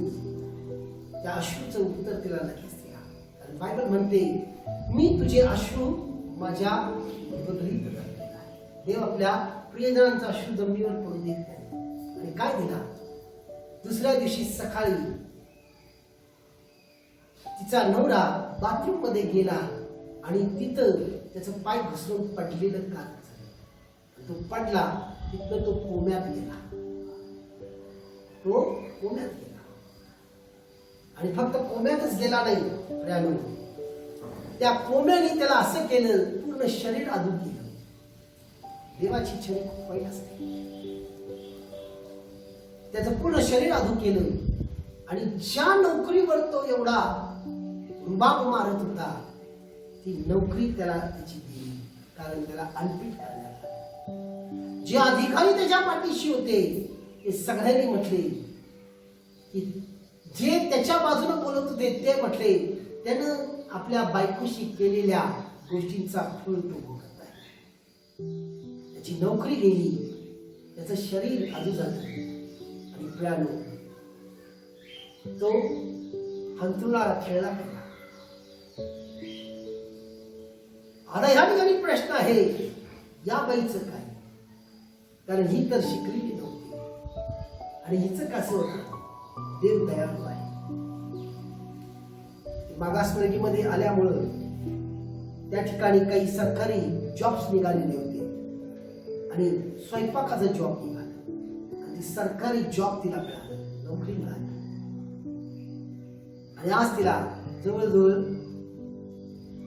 Speaker 2: त्या अश्रूचं उत्तर तिला लगेच दिला. कारण बायबल म्हणते, मी तुझे अश्रू माझ्या बदलीत घातलेला आहे. देव आपल्या प्रियजनांचा अश्रू जमिनीवर पडू देत नाही. आणि काय दिला? दुसऱ्या दिवशी सकाळी तिचा नवरा बाथरूम मध्ये गेला आणि तिथं त्याचं पाय घसरून पडलेलं काल झालं. तो पडला. तिथं तो कोम्यात गेला. आणि फक्त कोम्यातच गेला नाही, त्या कोम्याने त्याला असं केलं, पूर्ण शरीर आधून केलं. देवाची इच्छा खूप वाईट असते. त्याचं पूर्ण शरीर आधून केलं. आणि ज्या नोकरीवर तो एवढा रुबाब मारत होता, ती नोकरी त्याला त्याची दिली. कारण त्याला अनफिट करण्यात आलं. जे अधिकारी त्याच्या पाठीशी होते ते सगळ्यांनी म्हटले की, जे त्याच्या बाजूने बोलत होते ते म्हटले, त्यानं आपल्या बायकोशी केलेल्या गोष्टींचा फळ तो भोगत आहे. त्याची नोकरी गेली, त्याचं शरीर आजू झालं. आणि प्रियानो, तो हंतरुणाला खेळला गेला. आता ह्या ठिकाणी प्रश्न आहे, या बाईचं काय? कारण ही तर शिकलेली नव्हती. आणि हिचं कसं होतं? देव दयाळू आहे. मागासवर्गीमध्ये आल्यामुळं त्या ठिकाणी काही सरकारी जॉब्स निघालेले होते आणि स्वयंपाकाचा जॉब निघाला आणि सरकारी जॉब तिला मिळाला, नोकरी मिळाली आणि आज तिला जवळजवळ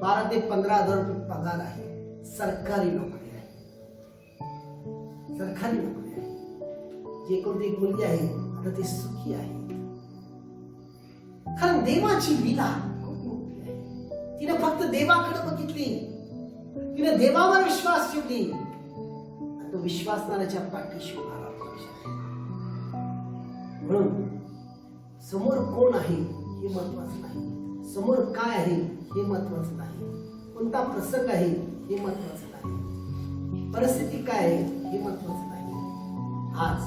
Speaker 2: 12 ते 15,000 रुपये पगार आहे. सरकारी नोकरी आहे, सरकारी नोकरी आहे. जे कोणती एक मुलगी आहे आता ती सुखी आहे. कारण देवाची लीला खूप मोठी आहे. तिने फक्त देवाकडे बघितली, तिने देवावर विश्वास ठेवली, तो विश्वासणाऱ्याच्या पाठीशी उभा राहतो. म्हणून समोर कोण आहे हे महत्वाचं नाही, समोर काय आहे हे महत्वाचं नाही, कोणता प्रसंग आहे हे महत्वाचं नाही, परिस्थिती काय आहे हे महत्वाचं नाही. आज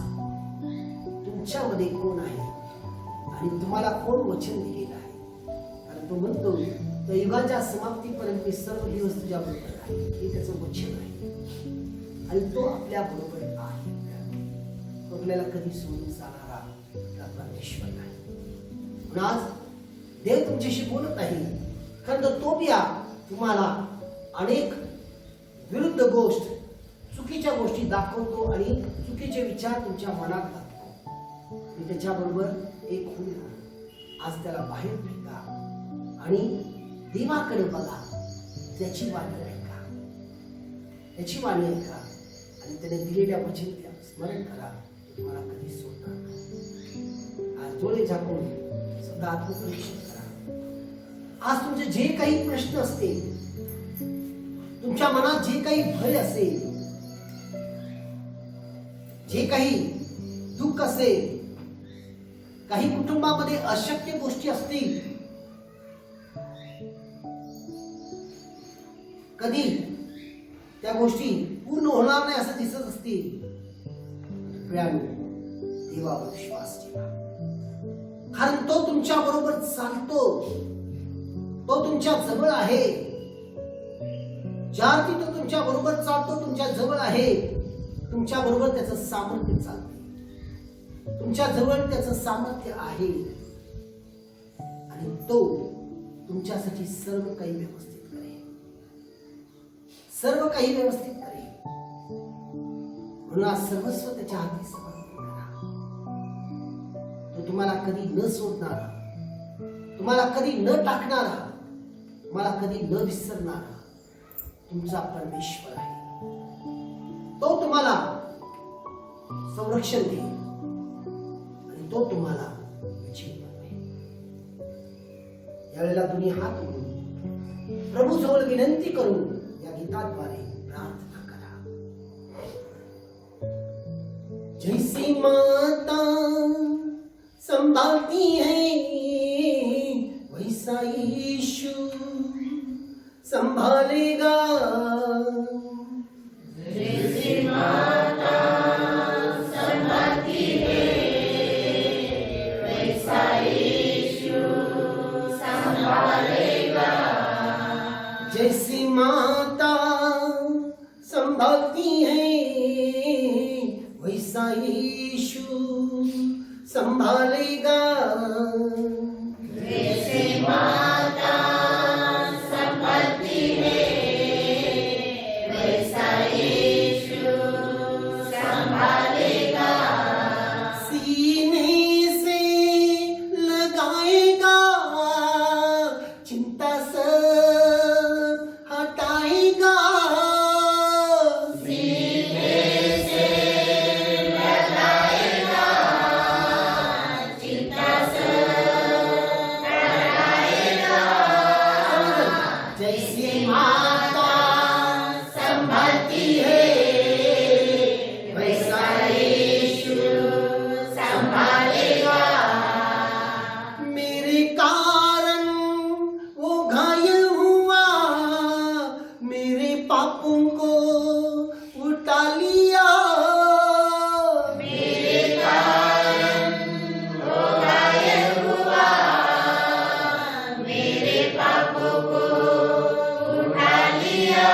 Speaker 2: तुमच्यामध्ये कोण आहे आणि तुम्हाला कोण वचन दिलेलं आहे. कारण तो म्हणतो त्या युगाच्या समाप्तीपर्यंत मी सर्व दिवस तुझ्या बरोबर आहे, हे त्याचं वचन आहे आणि तो आपल्या बरोबर आहे. तो आपल्याला कधी सोडून जाणारा आपला परमेश्वर नाही. म्हणून आज देव तुमच्याशी बोलत आहे. कारण तोबिया तुम्हाला अनेक विरुद्ध गोष्ट, चुकीच्या गोष्टी दाखवतो आणि चुकीचे विचार तुमच्या मनात घालतो. आणि त्याच्याबरोबर एक होईल. आज त्याला बाहेर फेका आणि देवाकडे बघा, त्याची वाणी ऐका, त्याची वाणी ऐका आणि त्याने दिलेल्या वचन स्मरण करा. तुम्हाला कधी सोडणार नाही. आज डोळे झाकून सुद्धा आत्मपरीक्षण करा. आज तुमचे जे काही प्रश्न असतील, तुमच्या मनात जे काही भय असेल, जे काही दुःख असेल, काही कुटुंबामध्ये अशक्य गोष्टी असतील, कधी त्या गोष्टी पूर्ण होणार नाही असं दिसत असतील, देवावर विश्वास ठेवा. कारण तो तुमच्या बरोबर चालतो, तो तुमच्या जवळ आहे. ज्या अर्थी तो तुमच्या बरोबर चालतो, तुमच्या जवळ आहे, तुमच्या बरोबर त्याचं सामर्थ्य चालते, तुमच्या जवळ त्याचं सामर्थ्य आहे आणि तो तुमच्यासाठी सर्व काही व्यवस्थित करेल, सर्व काही व्यवस्थित करेल. म्हणून आज सर्वस्व त्याच्या हाती समर्पण करा. तो तुम्हाला कधी न सोडणारा, तुम्हाला कधी न टाकणारा, तुम्हाला कधी न विसरणारा तुमचा परमेश्वर आहे. तो तुम्हाला संरक्षण देईल आणि तो तुम्हाला यावेळेला तुम्ही हात उघडून प्रभू जवळ विनंती करून या गीताद्वारे प्रार्थना करा. जैसी माता संभालती है वैसा यीशु संभालेगा.
Speaker 1: जैसी माता संभालती है वैसा यीशु संभालेगा.
Speaker 2: जैसी माता संभालती है वैसा यीशु संभालेगा.
Speaker 1: जैसी माता संभालती है वैसा यीशु संभालेगा.
Speaker 2: सीने से लगाएगा चिंता सब हटाएगा.
Speaker 1: सीने से लगाएगा चिंता सब हटाएगा.
Speaker 2: जैसी माता
Speaker 1: संभालती है वैसा यीशु संभालेगा.
Speaker 2: मेरे कारण वो घायल हुआ, मेरे पापों को उठा लिया.
Speaker 1: मेरे कारण वो घायल हुआ, मेरे पापों को उठा लिया.